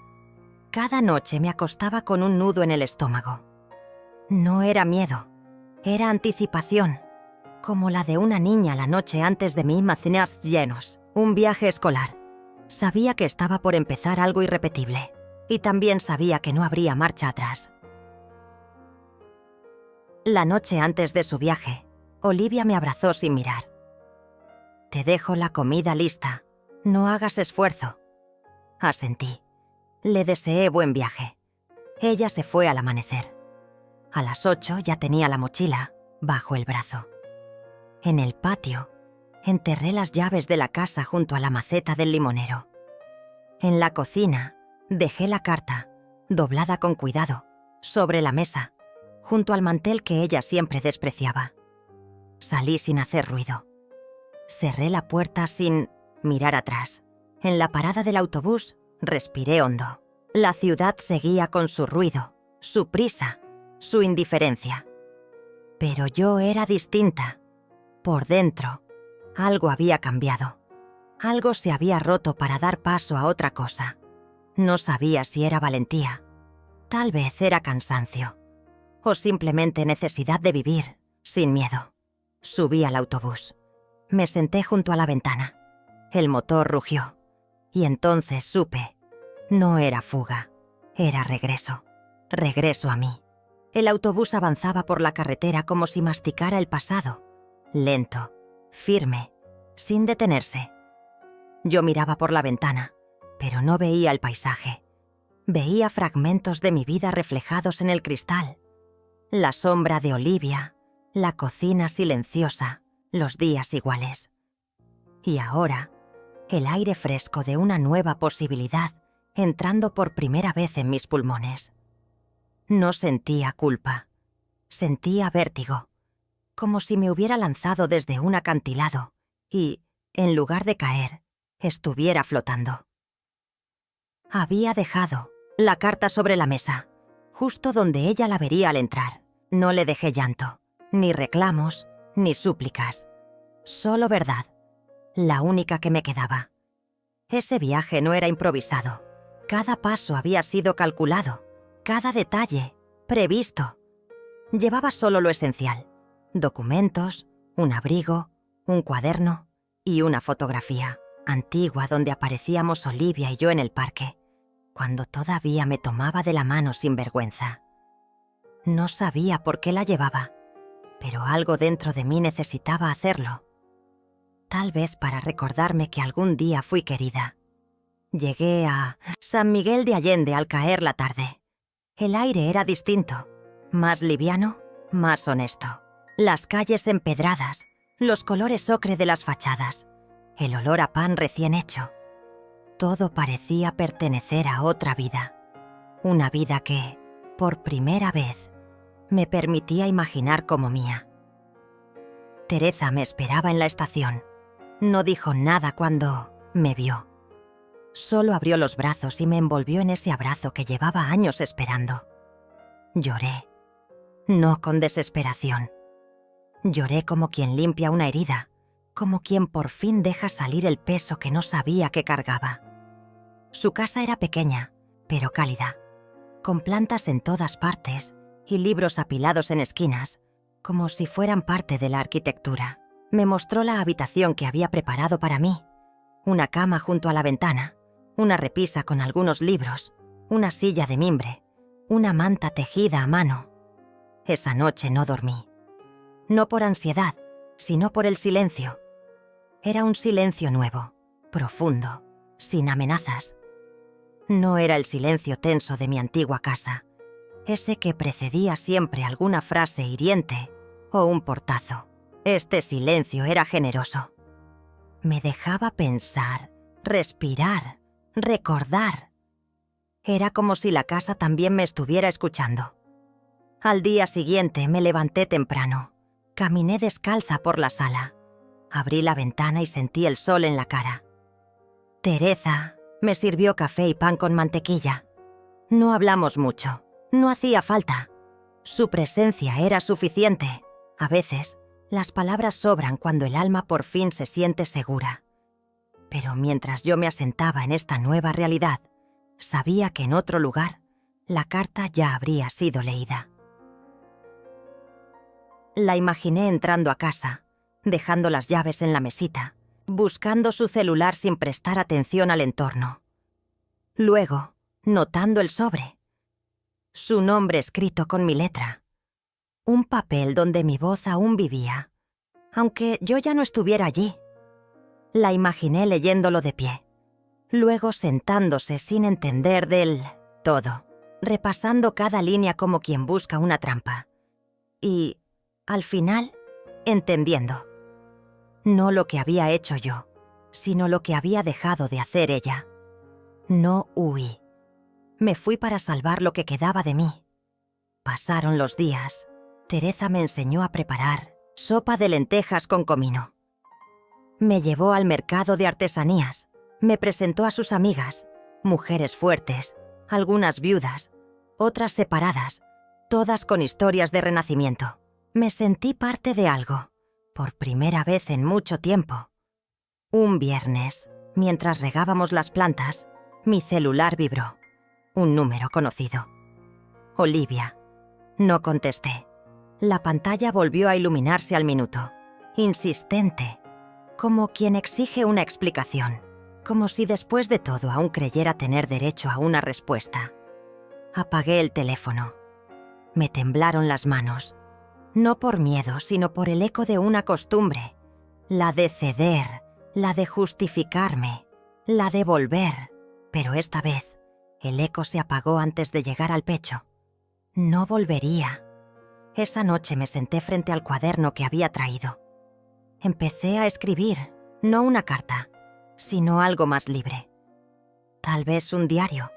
Cada noche me acostaba con un nudo en el estómago. No era miedo. Era anticipación. Como la de una niña la noche antes de mi Imaginars llenos. Un viaje escolar. Sabía que estaba por empezar algo irrepetible. Y también sabía que no habría marcha atrás. La noche antes de su viaje, Olivia me abrazó sin mirar. «Te dejo la comida lista. No hagas esfuerzo». Asentí. Le deseé buen viaje. Ella se fue al amanecer. A las 8 ya tenía la mochila bajo el brazo. En el patio, enterré las llaves de la casa junto a la maceta del limonero. En la cocina, dejé la carta, doblada con cuidado, sobre la mesa, junto al mantel que ella siempre despreciaba. Salí sin hacer ruido. Cerré la puerta sin mirar atrás. En la parada del autobús, respiré hondo. La ciudad seguía con su ruido, su prisa, su indiferencia. Pero yo era distinta. Por dentro, algo había cambiado. Algo se había roto para dar paso a otra cosa. No sabía si era valentía. Tal vez era cansancio. O simplemente necesidad de vivir, sin miedo. Subí al autobús. Me senté junto a la ventana. El motor rugió. Y entonces supe. No era fuga. Era regreso. Regreso a mí. El autobús avanzaba por la carretera como si masticara el pasado. Lento, firme, sin detenerse. Yo miraba por la ventana, pero no veía el paisaje. Veía fragmentos de mi vida reflejados en el cristal. La sombra de Olivia, la cocina silenciosa, los días iguales. Y ahora, el aire fresco de una nueva posibilidad entrando por primera vez en mis pulmones. No sentía culpa. Sentía vértigo, como si me hubiera lanzado desde un acantilado y, en lugar de caer, estuviera flotando. Había dejado la carta sobre la mesa, justo donde ella la vería al entrar. No le dejé llanto, ni reclamos, ni súplicas. Solo verdad, la única que me quedaba. Ese viaje no era improvisado. Cada paso había sido calculado, cada detalle, previsto. Llevaba solo lo esencial: documentos, un abrigo, un cuaderno y una fotografía antigua donde aparecíamos Olivia y yo en el parque, cuando todavía me tomaba de la mano sin vergüenza. No sabía por qué la llevaba, pero algo dentro de mí necesitaba hacerlo. Tal vez para recordarme que algún día fui querida. Llegué a San Miguel de Allende al caer la tarde. El aire era distinto, más liviano, más honesto. Las calles empedradas, los colores ocre de las fachadas, el olor a pan recién hecho. Todo parecía pertenecer a otra vida, una vida que, por primera vez, me permitía imaginar como mía. Teresa me esperaba en la estación. No dijo nada cuando me vio. Solo abrió los brazos y me envolvió en ese abrazo que llevaba años esperando. Lloré, no con desesperación. Lloré como quien limpia una herida, como quien por fin deja salir el peso que no sabía que cargaba. Su casa era pequeña, pero cálida, con plantas en todas partes y libros apilados en esquinas, como si fueran parte de la arquitectura. Me mostró la habitación que había preparado para mí, una cama junto a la ventana, una repisa con algunos libros, una silla de mimbre, una manta tejida a mano. Esa noche no dormí. No por ansiedad, sino por el silencio. Era un silencio nuevo, profundo, sin amenazas. No era el silencio tenso de mi antigua casa, ese que precedía siempre alguna frase hiriente o un portazo. Este silencio era generoso. Me dejaba pensar, respirar, recordar. Era como si la casa también me estuviera escuchando. Al día siguiente me levanté temprano. Caminé descalza por la sala. Abrí la ventana y sentí el sol en la cara. Teresa me sirvió café y pan con mantequilla. No hablamos mucho. No hacía falta. Su presencia era suficiente. A veces, las palabras sobran cuando el alma por fin se siente segura. Pero mientras yo me asentaba en esta nueva realidad, sabía que en otro lugar, la carta ya habría sido leída. La imaginé entrando a casa, dejando las llaves en la mesita, buscando su celular sin prestar atención al entorno. Luego, notando el sobre. Su nombre escrito con mi letra. Un papel donde mi voz aún vivía, aunque yo ya no estuviera allí. La imaginé leyéndolo de pie, luego sentándose sin entender del todo, repasando cada línea como quien busca una trampa. Y, al final, entendiendo. No lo que había hecho yo, sino lo que había dejado de hacer ella. No huí. Me fui para salvar lo que quedaba de mí. Pasaron los días. Teresa me enseñó a preparar sopa de lentejas con comino. Me llevó al mercado de artesanías. Me presentó a sus amigas, mujeres fuertes, algunas viudas, otras separadas, todas con historias de renacimiento. Me sentí parte de algo, por primera vez en mucho tiempo. Un viernes, mientras regábamos las plantas, mi celular vibró. Un número conocido. Olivia. No contesté. La pantalla volvió a iluminarse al minuto, insistente, como quien exige una explicación, como si después de todo aún creyera tener derecho a una respuesta. Apagué el teléfono. Me temblaron las manos, no por miedo, sino por el eco de una costumbre, la de ceder, la de justificarme, la de volver, pero esta vez el eco se apagó antes de llegar al pecho. No volvería. Esa noche me senté frente al cuaderno que había traído. Empecé a escribir, no una carta, sino algo más libre. Tal vez un diario,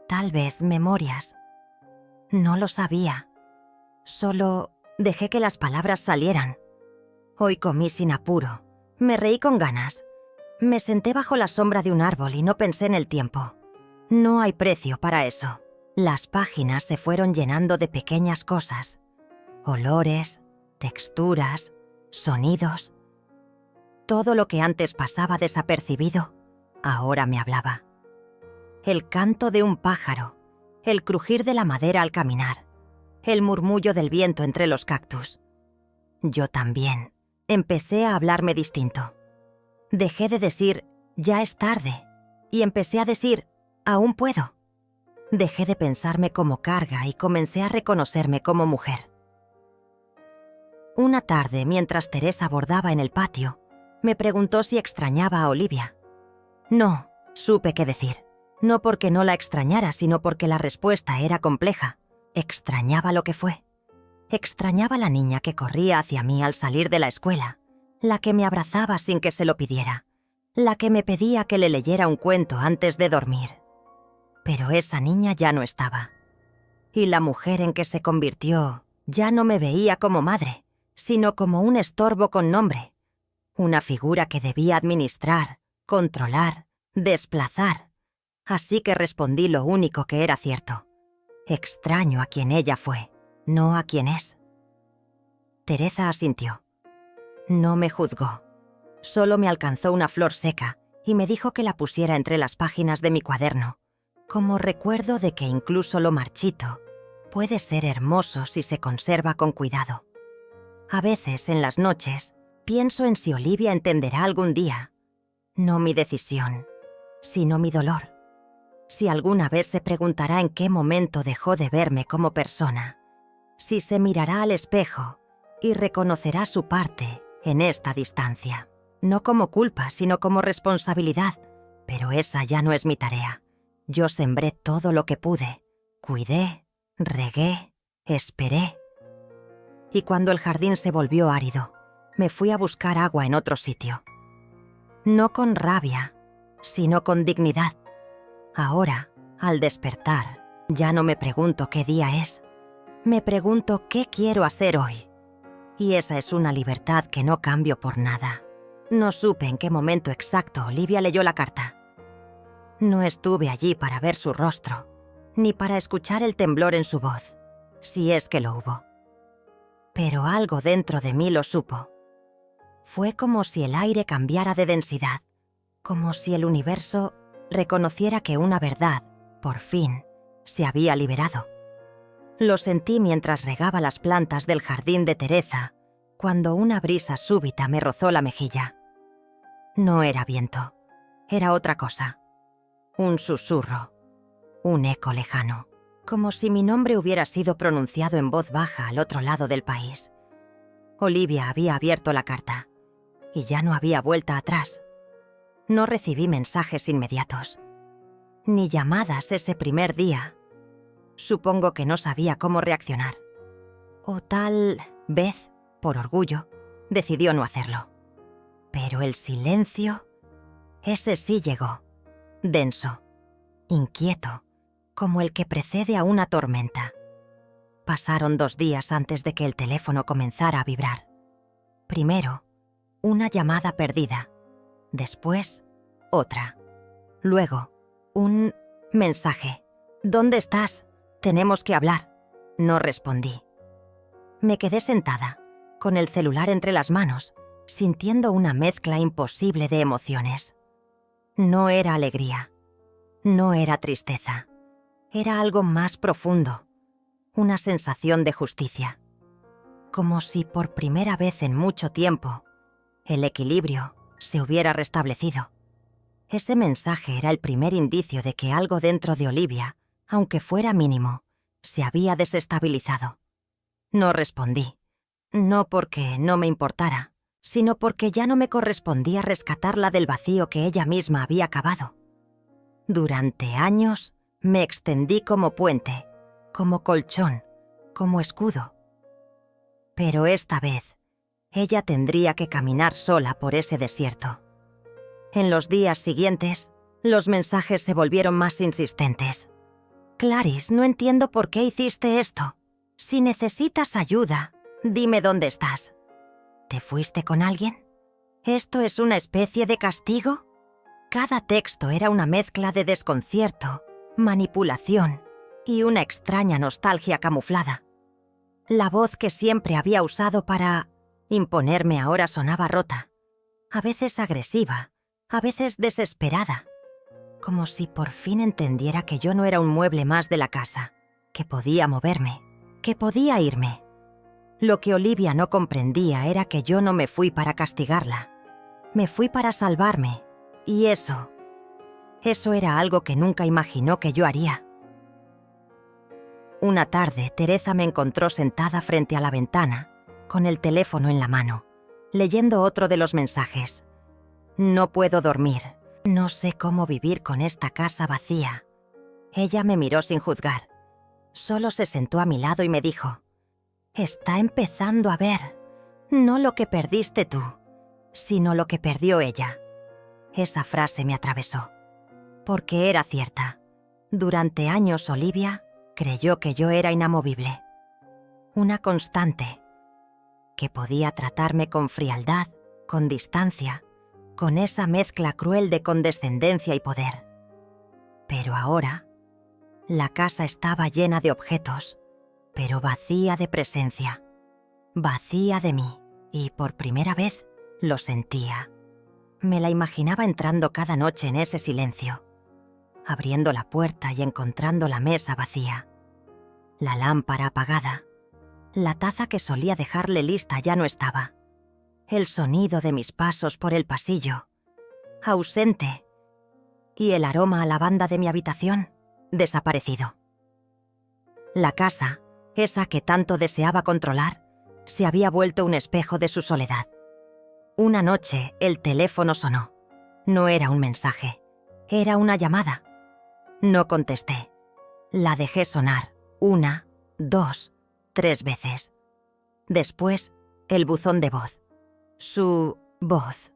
tal vez memorias. No lo sabía. Solo dejé que las palabras salieran. Hoy comí sin apuro, me reí con ganas. Me senté bajo la sombra de un árbol y no pensé en el tiempo. No hay precio para eso. Las páginas se fueron llenando de pequeñas cosas. Olores, texturas, sonidos. Todo lo que antes pasaba desapercibido, ahora me hablaba. El canto de un pájaro, el crujir de la madera al caminar, el murmullo del viento entre los cactus. Yo también empecé a hablarme distinto. Dejé de decir, ya es tarde, y empecé a decir, aún puedo. Dejé de pensarme como carga y comencé a reconocerme como mujer. Una tarde, mientras Teresa bordaba en el patio, me preguntó si extrañaba a Olivia. No, supe qué decir. No porque no la extrañara, sino porque la respuesta era compleja. Extrañaba lo que fue. Extrañaba la niña que corría hacia mí al salir de la escuela, la que me abrazaba sin que se lo pidiera, la que me pedía que le leyera un cuento antes de dormir. Pero esa niña ya no estaba. Y la mujer en que se convirtió ya no me veía como madre, sino como un estorbo con nombre, una figura que debía administrar, controlar, desplazar. Así que respondí lo único que era cierto. Extraño a quien ella fue, no a quien es. Teresa asintió. No me juzgó. Solo me alcanzó una flor seca y me dijo que la pusiera entre las páginas de mi cuaderno, como recuerdo de que incluso lo marchito puede ser hermoso si se conserva con cuidado. A veces, en las noches, pienso en si Olivia entenderá algún día, no mi decisión, sino mi dolor. Si alguna vez se preguntará en qué momento dejó de verme como persona, si se mirará al espejo y reconocerá su parte en esta distancia, no como culpa, sino como responsabilidad, pero esa ya no es mi tarea. Yo sembré todo lo que pude, cuidé, regué, esperé. Y cuando el jardín se volvió árido, me fui a buscar agua en otro sitio. No con rabia, sino con dignidad. Ahora, al despertar, ya no me pregunto qué día es. Me pregunto qué quiero hacer hoy. Y esa es una libertad que no cambio por nada. No supe en qué momento exacto Olivia leyó la carta. No estuve allí para ver su rostro, ni para escuchar el temblor en su voz, si es que lo hubo. Pero algo dentro de mí lo supo. Fue como si el aire cambiara de densidad, como si el universo reconociera que una verdad, por fin, se había liberado. Lo sentí mientras regaba las plantas del jardín de Teresa, cuando una brisa súbita me rozó la mejilla. No era viento, era otra cosa. Un susurro, un eco lejano, como si mi nombre hubiera sido pronunciado en voz baja al otro lado del país. Olivia había abierto la carta, y ya no había vuelta atrás. No recibí mensajes inmediatos, ni llamadas ese primer día. Supongo que no sabía cómo reaccionar. O tal vez, por orgullo, decidió no hacerlo. Pero el silencio, ese sí llegó, denso, inquieto, como el que precede a una tormenta. Pasaron 2 días antes de que el teléfono comenzara a vibrar. Primero, una llamada perdida. Después, otra. Luego, un mensaje. ¿Dónde estás? Tenemos que hablar. No respondí. Me quedé sentada, con el celular entre las manos, sintiendo una mezcla imposible de emociones. No era alegría. No era tristeza. Era algo más profundo. Una sensación de justicia. Como si por primera vez en mucho tiempo, el equilibrio se hubiera restablecido. Ese mensaje era el primer indicio de que algo dentro de Olivia, aunque fuera mínimo, se había desestabilizado. No respondí. No porque no me importara, sino porque ya no me correspondía rescatarla del vacío que ella misma había cavado. Durante años me extendí como puente, como colchón, como escudo. Pero esta vez, ella tendría que caminar sola por ese desierto. En los días siguientes, los mensajes se volvieron más insistentes. Clarice, no entiendo por qué hiciste esto. Si necesitas ayuda, dime dónde estás. ¿Te fuiste con alguien? ¿Esto es una especie de castigo? Cada texto era una mezcla de desconcierto, manipulación y una extraña nostalgia camuflada. La voz que siempre había usado para imponerme ahora sonaba rota, a veces agresiva, a veces desesperada, como si por fin entendiera que yo no era un mueble más de la casa, que podía moverme, que podía irme. Lo que Olivia no comprendía era que yo no me fui para castigarla, me fui para salvarme, y eso era algo que nunca imaginó que yo haría. Una tarde, Teresa me encontró sentada frente a la ventana, con el teléfono en la mano, leyendo otro de los mensajes. No puedo dormir. No sé cómo vivir con esta casa vacía. Ella me miró sin juzgar. Solo se sentó a mi lado y me dijo: está empezando a ver, no lo que perdiste tú, sino lo que perdió ella. Esa frase me atravesó. Porque era cierta. Durante años Olivia creyó que yo era inamovible. Una constante. Que podía tratarme con frialdad, con distancia, con esa mezcla cruel de condescendencia y poder. Pero ahora, la casa estaba llena de objetos, pero vacía de presencia, vacía de mí, y por primera vez lo sentía. Me la imaginaba entrando cada noche en ese silencio, abriendo la puerta y encontrando la mesa vacía, la lámpara apagada, la taza que solía dejarle lista ya no estaba, el sonido de mis pasos por el pasillo, ausente, y el aroma a lavanda de mi habitación, desaparecido. La casa, esa que tanto deseaba controlar, se había vuelto un espejo de su soledad. Una noche el teléfono sonó. No era un mensaje, era una llamada. No contesté. La dejé sonar 1, 2, 3 veces. Después, el buzón de voz. Su voz.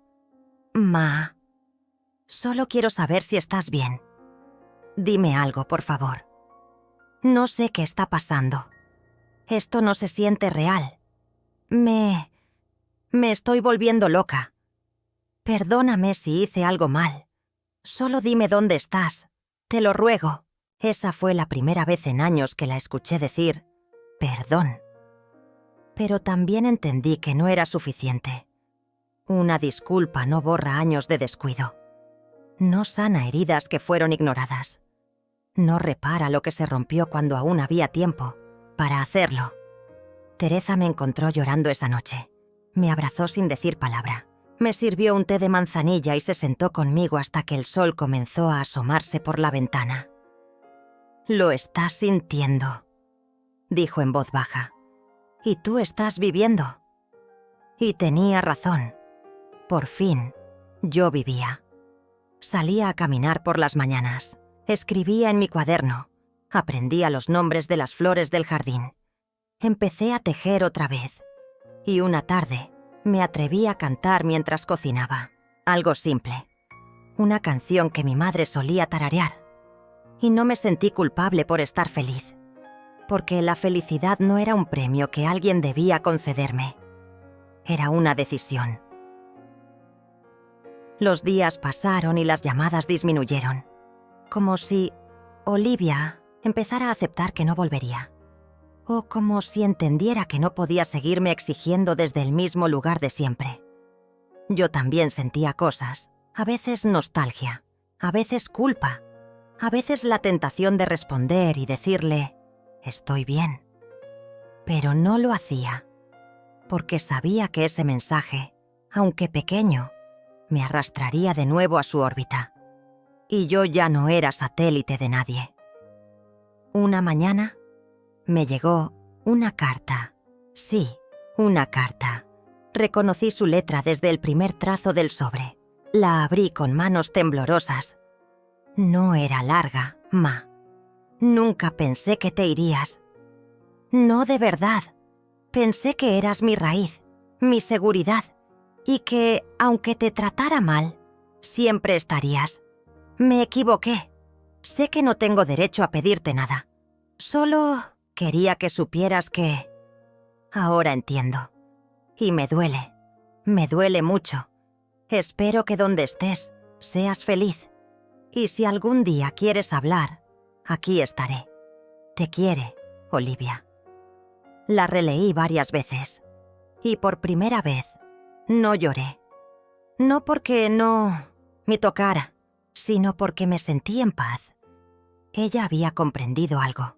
Ma. Solo quiero saber si estás bien. Dime algo, por favor. No sé qué está pasando. Esto no se siente real. Me estoy volviendo loca. Perdóname si hice algo mal. Solo dime dónde estás. Te lo ruego. Esa fue la primera vez en años que la escuché decir perdón. Pero también entendí que no era suficiente. Una disculpa no borra años de descuido. No sana heridas que fueron ignoradas. No repara lo que se rompió cuando aún había tiempo para hacerlo. Teresa me encontró llorando esa noche. Me abrazó sin decir palabra. Me sirvió un té de manzanilla y se sentó conmigo hasta que el sol comenzó a asomarse por la ventana. «Lo estás sintiendo», dijo en voz baja. «Y tú estás viviendo». Y tenía razón. Por fin, yo vivía. Salía a caminar por las mañanas. Escribía en mi cuaderno. Aprendía los nombres de las flores del jardín. Empecé a tejer otra vez. Y una tarde me atreví a cantar mientras cocinaba. Algo simple. Una canción que mi madre solía tararear. Y no me sentí culpable por estar feliz. Porque la felicidad no era un premio que alguien debía concederme. Era una decisión. Los días pasaron y las llamadas disminuyeron. Como si Olivia empezara a aceptar que no volvería. O como si entendiera que no podía seguirme exigiendo desde el mismo lugar de siempre. Yo también sentía cosas, a veces nostalgia, a veces culpa, a veces la tentación de responder y decirle, estoy bien. Pero no lo hacía, porque sabía que ese mensaje, aunque pequeño, me arrastraría de nuevo a su órbita. Y yo ya no era satélite de nadie. Una mañana me llegó una carta. Sí, una carta. Reconocí su letra desde el primer trazo del sobre. La abrí con manos temblorosas. No era larga, Ma. Nunca pensé que te irías. No, de verdad. Pensé que eras mi raíz, mi seguridad, y que, aunque te tratara mal, siempre estarías. Me equivoqué. Sé que no tengo derecho a pedirte nada. Solo quería que supieras que... Ahora entiendo. Y me duele mucho. Espero que donde estés, seas feliz. Y si algún día quieres hablar, aquí estaré. Te quiere, Olivia. La releí varias veces. Y por primera vez, no lloré. No porque no me tocara, sino porque me sentí en paz. Ella había comprendido algo.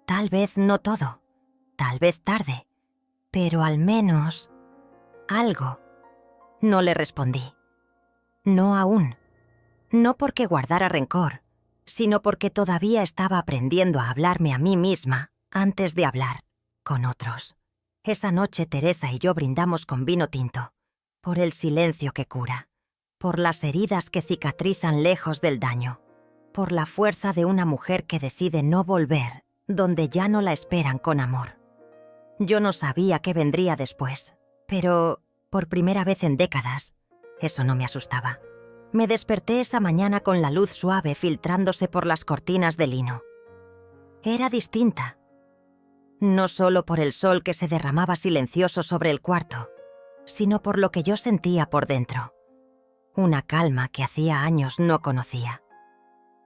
Tal vez no todo, tal vez tarde, pero al menos algo. No le respondí. No aún. No porque guardara rencor, sino porque todavía estaba aprendiendo a hablarme a mí misma antes de hablar con otros. Esa noche Teresa y yo brindamos con vino tinto, por el silencio que cura, por las heridas que cicatrizan lejos del daño, por la fuerza de una mujer que decide no volver donde ya no la esperan con amor. Yo no sabía qué vendría después, pero Por primera vez en décadas, eso no me asustaba. Me desperté esa mañana con la luz suave filtrándose por las cortinas de lino. Era distinta. No solo por el sol que se derramaba silencioso sobre el cuarto, sino por lo que yo sentía por dentro. Una calma que hacía años no conocía.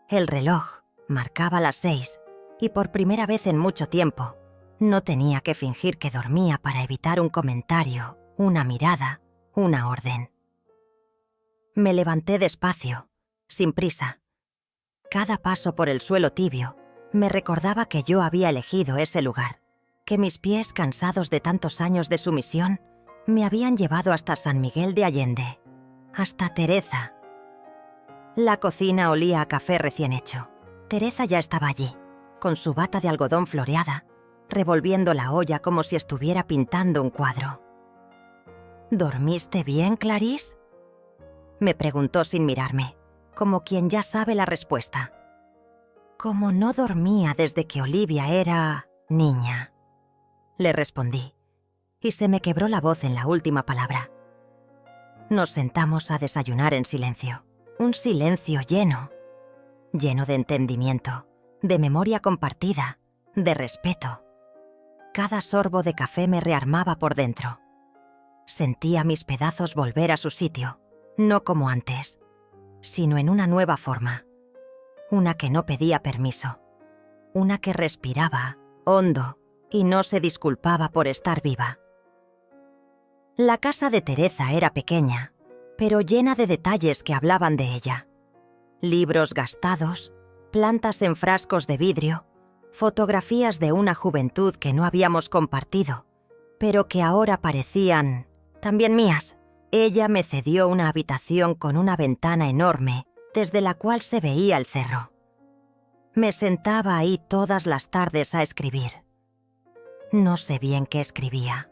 El reloj marcaba las 6 y por primera vez en mucho tiempo no tenía que fingir que dormía para evitar un comentario, una mirada, una orden. Me levanté despacio, sin prisa. Cada paso por el suelo tibio me recordaba que yo había elegido ese lugar, que mis pies, cansados de tantos años de sumisión, me habían llevado hasta San Miguel de Allende, hasta Teresa. La cocina olía a café recién hecho. Teresa ya estaba allí, con su bata de algodón floreada, revolviendo la olla como si estuviera pintando un cuadro. ¿Dormiste bien, Clarisse?, me preguntó sin mirarme, como quien ya sabe la respuesta. Como no dormía desde que Olivia era niña, le respondí, y se me quebró la voz en la última palabra. Nos sentamos a desayunar en silencio, un silencio lleno de entendimiento, de memoria compartida, de respeto. Cada sorbo de café me rearmaba por dentro. Sentía mis pedazos volver a su sitio, no como antes, sino en una nueva forma, una que no pedía permiso, una que respiraba hondo y no se disculpaba por estar viva. La casa de Teresa era pequeña, pero llena de detalles que hablaban de ella. Libros gastados, plantas en frascos de vidrio, fotografías de una juventud que no habíamos compartido, pero que ahora parecían también mías. Ella me cedió una habitación con una ventana enorme, desde la cual se veía el cerro. Me sentaba ahí todas las tardes a escribir. No sé bien qué escribía.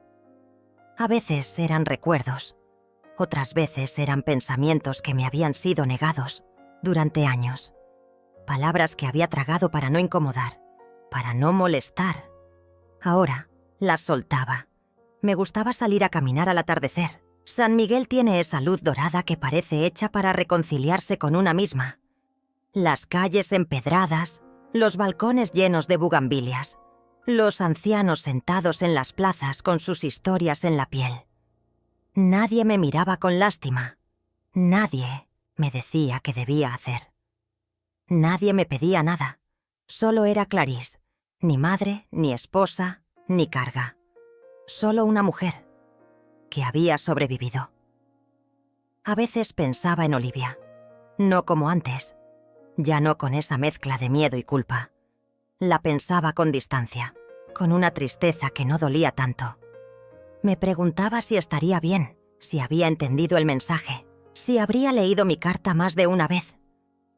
A veces eran recuerdos, otras veces eran pensamientos que me habían sido negados durante años. Palabras que había tragado para no incomodar, para no molestar. Ahora las soltaba. Me gustaba salir a caminar al atardecer. San Miguel tiene esa luz dorada que parece hecha para reconciliarse con una misma. Las calles empedradas, los balcones llenos de bugambilias, los ancianos sentados en las plazas con sus historias en la piel. Nadie me miraba con lástima. Nadie me decía qué debía hacer. Nadie me pedía nada. Solo era Clarisse, ni madre, ni esposa, ni carga. Solo una mujer que había sobrevivido. A veces pensaba en Olivia, no como antes, ya no con esa mezcla de miedo y culpa. La pensaba con distancia, con una tristeza que no dolía tanto. Me preguntaba si estaría bien, si había entendido el mensaje, si habría leído mi carta más de una vez,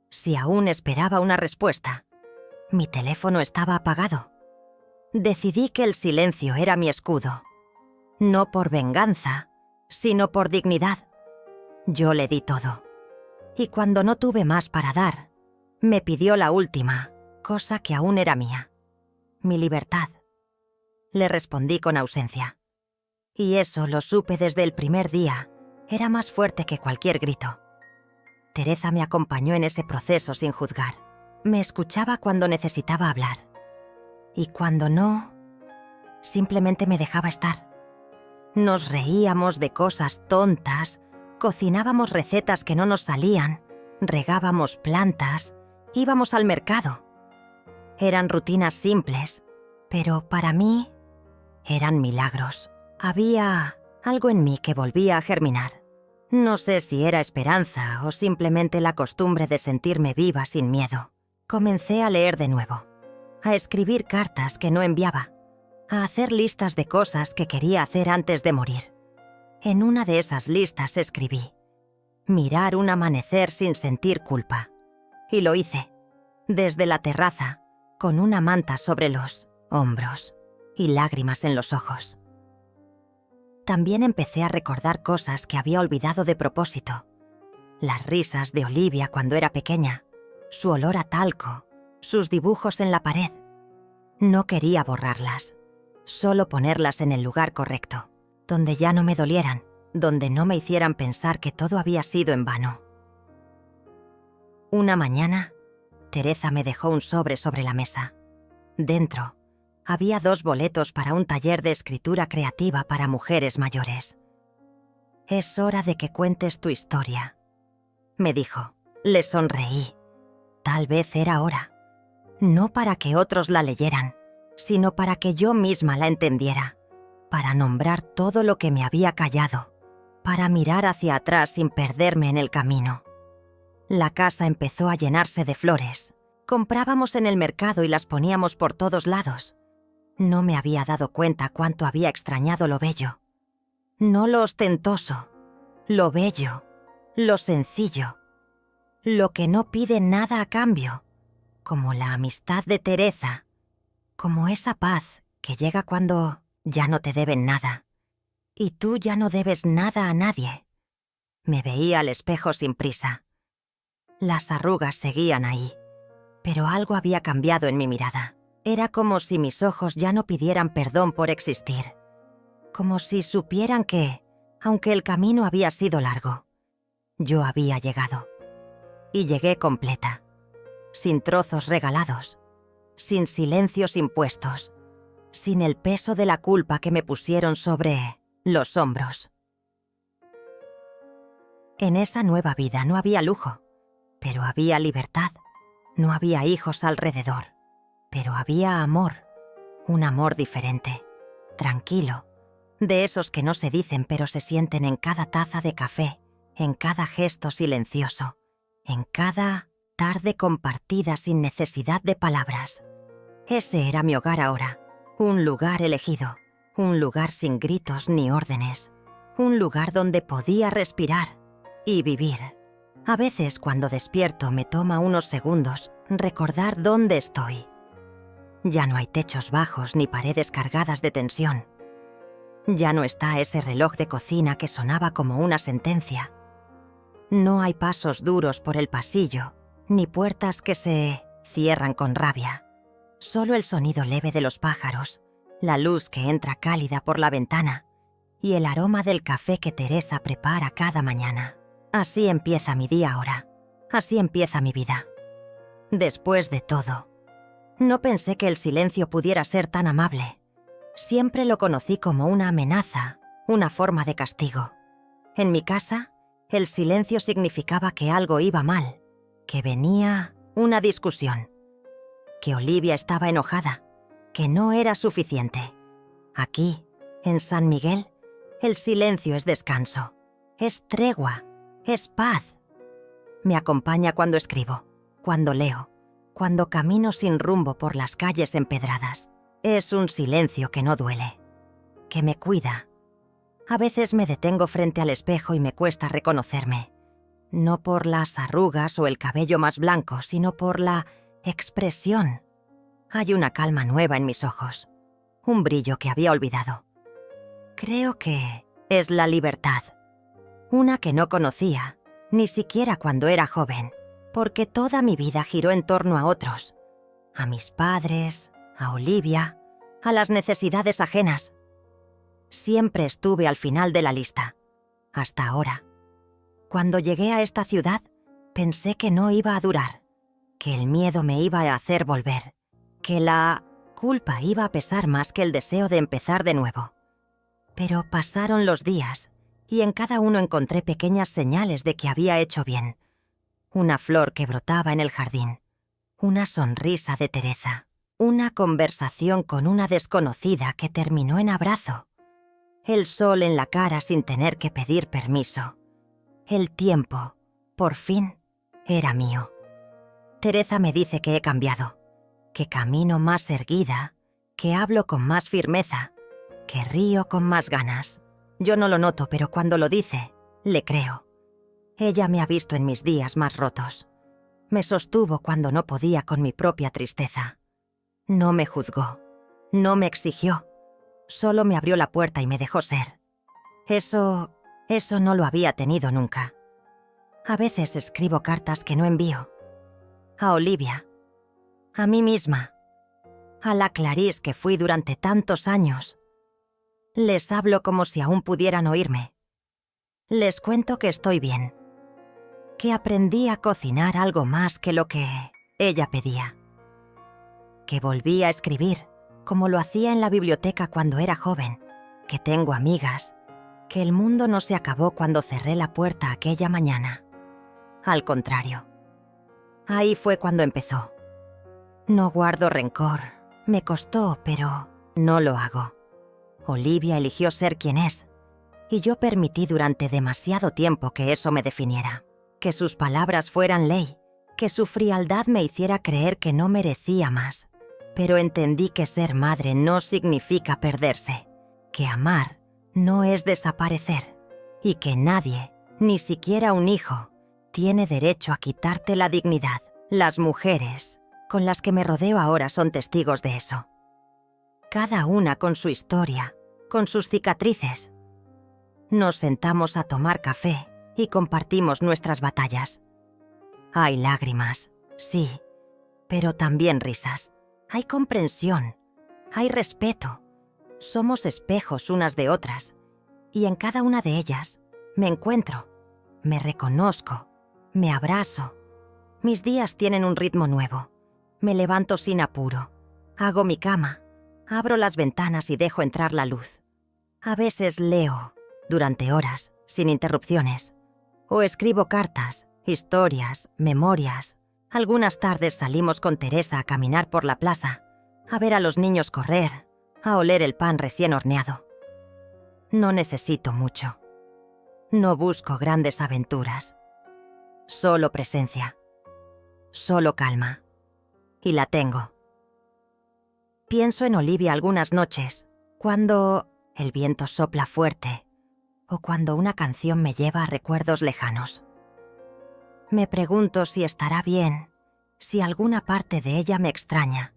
si aún esperaba una respuesta. Mi teléfono estaba apagado. Decidí que el silencio era mi escudo. No por venganza, sino por dignidad. Yo le di todo. Y cuando no tuve más para dar, me pidió la última, cosa que aún era mía. Mi libertad. Le respondí con ausencia. Y eso lo supe desde el primer día. Era más fuerte que cualquier grito. Teresa me acompañó en ese proceso sin juzgar. Me escuchaba cuando necesitaba hablar. Y cuando no, simplemente me dejaba estar. Nos reíamos de cosas tontas, cocinábamos recetas que no nos salían, regábamos plantas, íbamos al mercado. Eran rutinas simples, pero para mí eran milagros. Había algo en mí que volvía a germinar. No sé si era esperanza o simplemente la costumbre de sentirme viva sin miedo. Comencé a leer de nuevo, a escribir cartas que no enviaba, a hacer listas de cosas que quería hacer antes de morir. En una de esas listas escribí: mirar un amanecer sin sentir culpa. Y lo hice, desde la terraza, con una manta sobre los hombros y lágrimas en los ojos. También empecé a recordar cosas que había olvidado de propósito. Las risas de Olivia cuando era pequeña, su olor a talco, sus dibujos en la pared. No quería borrarlas, solo ponerlas en el lugar correcto, donde ya no me dolieran, donde no me hicieran pensar que todo había sido en vano. Una mañana, Teresa me dejó un sobre la mesa. Dentro, había 2 boletos para un taller de escritura creativa para mujeres mayores. «Es hora de que cuentes tu historia», me dijo. Le sonreí. Tal vez era hora. No para que otros la leyeran, sino para que yo misma la entendiera, para nombrar todo lo que me había callado, para mirar hacia atrás sin perderme en el camino. La casa empezó a llenarse de flores. Comprábamos en el mercado y las poníamos por todos lados. No me había dado cuenta cuánto había extrañado lo bello. No lo ostentoso, lo bello, lo sencillo, lo que no pide nada a cambio, como la amistad de Teresa, como esa paz que llega cuando ya no te deben nada y tú ya no debes nada a nadie. Me veía al espejo sin prisa. Las arrugas seguían ahí, pero algo había cambiado en mi mirada. Era como si mis ojos ya no pidieran perdón por existir, como si supieran que, aunque el camino había sido largo, yo había llegado. Y llegué completa, sin trozos regalados, sin silencios impuestos, sin el peso de la culpa que me pusieron sobre los hombros. En esa nueva vida no había lujo, pero había libertad. No había hijos alrededor, pero había amor, un amor diferente, tranquilo, de esos que no se dicen pero se sienten en cada taza de café, en cada gesto silencioso, en cada tarde compartida sin necesidad de palabras. Ese era mi hogar ahora, un lugar elegido, un lugar sin gritos ni órdenes, un lugar donde podía respirar y vivir. A veces cuando despierto me toma unos segundos recordar dónde estoy. Ya no hay techos bajos ni paredes cargadas de tensión. Ya no está ese reloj de cocina que sonaba como una sentencia. No hay pasos duros por el pasillo, ni puertas que se cierran con rabia. Solo el sonido leve de los pájaros, la luz que entra cálida por la ventana y el aroma del café que Teresa prepara cada mañana. Así empieza mi día ahora. Así empieza mi vida. Después de todo, no pensé que el silencio pudiera ser tan amable. Siempre lo conocí como una amenaza, una forma de castigo. En mi casa, el silencio significaba que algo iba mal, que venía una discusión, que Olivia estaba enojada, que no era suficiente. Aquí, en San Miguel, el silencio es descanso, es tregua, es paz. Me acompaña cuando escribo, cuando leo, cuando camino sin rumbo por las calles empedradas. Es un silencio que no duele, que me cuida. A veces me detengo frente al espejo y me cuesta reconocerme, no por las arrugas o el cabello más blanco, sino por la expresión. Hay una calma nueva en mis ojos, un brillo que había olvidado. Creo que es la libertad, una que no conocía, ni siquiera cuando era joven, porque toda mi vida giró en torno a otros, a mis padres, a Olivia, a las necesidades ajenas. Siempre estuve al final de la lista, hasta ahora. Cuando llegué a esta ciudad, pensé que no iba a durar, que el miedo me iba a hacer volver, que la culpa iba a pesar más que el deseo de empezar de nuevo. Pero pasaron los días y en cada uno encontré pequeñas señales de que había hecho bien. Una flor que brotaba en el jardín, una sonrisa de Teresa, una conversación con una desconocida que terminó en abrazo, el sol en la cara sin tener que pedir permiso. El tiempo, por fin, era mío. Teresa me dice que he cambiado, que camino más erguida, que hablo con más firmeza, que río con más ganas. Yo no lo noto, pero cuando lo dice, le creo. Ella me ha visto en mis días más rotos. Me sostuvo cuando no podía con mi propia tristeza. No me juzgó, no me exigió, solo me abrió la puerta y me dejó ser. Eso no lo había tenido nunca. A veces escribo cartas que no envío. A Olivia, a mí misma, a la Clarisse que fui durante tantos años. Les hablo como si aún pudieran oírme. Les cuento que estoy bien, que aprendí a cocinar algo más que lo que ella pedía, que volví a escribir como lo hacía en la biblioteca cuando era joven, que tengo amigas, que el mundo no se acabó cuando cerré la puerta aquella mañana. Al contrario, ahí fue cuando empezó. No guardo rencor, me costó, pero no lo hago. Olivia eligió ser quien es, y yo permití durante demasiado tiempo que eso me definiera, que sus palabras fueran ley, que su frialdad me hiciera creer que no merecía más. Pero entendí que ser madre no significa perderse, que amar no es desaparecer, y que nadie, ni siquiera un hijo, tiene derecho a quitarte la dignidad. Las mujeres con las que me rodeo ahora son testigos de eso. Cada una con su historia, con sus cicatrices. Nos sentamos a tomar café y compartimos nuestras batallas. Hay lágrimas, sí, pero también risas. Hay comprensión, hay respeto. Somos espejos unas de otras, y en cada una de ellas me encuentro, me reconozco, me abrazo. Mis días tienen un ritmo nuevo. Me levanto sin apuro, hago mi cama, abro las ventanas y dejo entrar la luz. A veces leo, durante horas, sin interrupciones, o escribo cartas, historias, memorias. Algunas tardes salimos con Teresa a caminar por la plaza, a ver a los niños correr, a oler el pan recién horneado. No necesito mucho. No busco grandes aventuras. Solo presencia. Solo calma. Y la tengo. Pienso en Olivia algunas noches, cuando el viento sopla fuerte o cuando una canción me lleva a recuerdos lejanos. Me pregunto si estará bien, si alguna parte de ella me extraña,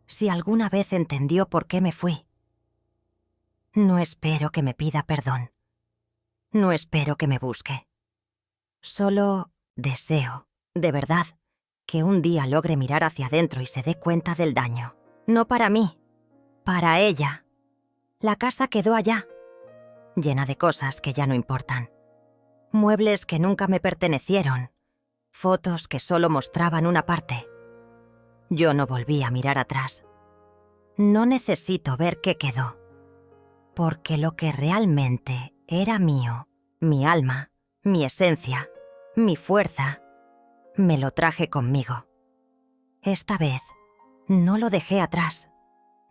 si alguna vez entendió por qué me fui. No espero que me pida perdón. No espero que me busque. Solo deseo, de verdad, que un día logre mirar hacia adentro y se dé cuenta del daño. No para mí, para ella. La casa quedó allá, llena de cosas que ya no importan. Muebles que nunca me pertenecieron. Fotos que solo mostraban una parte. Yo no volví a mirar atrás. No necesito ver qué quedó. Porque lo que realmente era mío, mi alma, mi esencia, mi fuerza, me lo traje conmigo. Esta vez, no lo dejé atrás.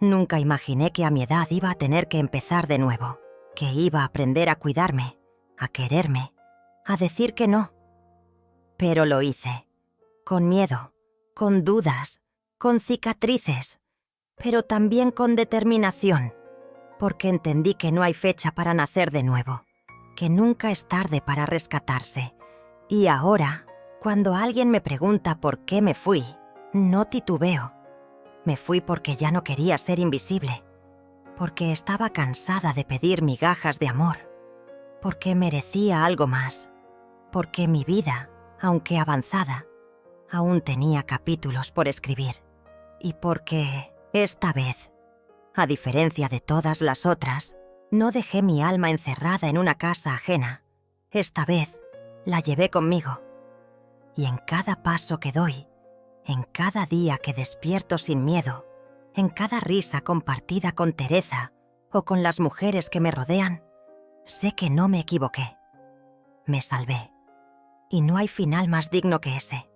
Nunca imaginé que a mi edad iba a tener que empezar de nuevo, que iba a aprender a cuidarme, a quererme, a decir que no. Pero lo hice, con miedo, con dudas, con cicatrices, pero también con determinación, porque entendí que no hay fecha para nacer de nuevo, que nunca es tarde para rescatarse. Y ahora, cuando alguien me pregunta por qué me fui, no titubeo. Me fui porque ya no quería ser invisible, porque estaba cansada de pedir migajas de amor, porque merecía algo más, porque mi vida, aunque avanzada, aún tenía capítulos por escribir, y porque, esta vez, a diferencia de todas las otras, no dejé mi alma encerrada en una casa ajena. Esta vez, la llevé conmigo, y en cada paso que doy, en cada día que despierto sin miedo, en cada risa compartida con Teresa o con las mujeres que me rodean, sé que no me equivoqué. Me salvé. Y no hay final más digno que ese.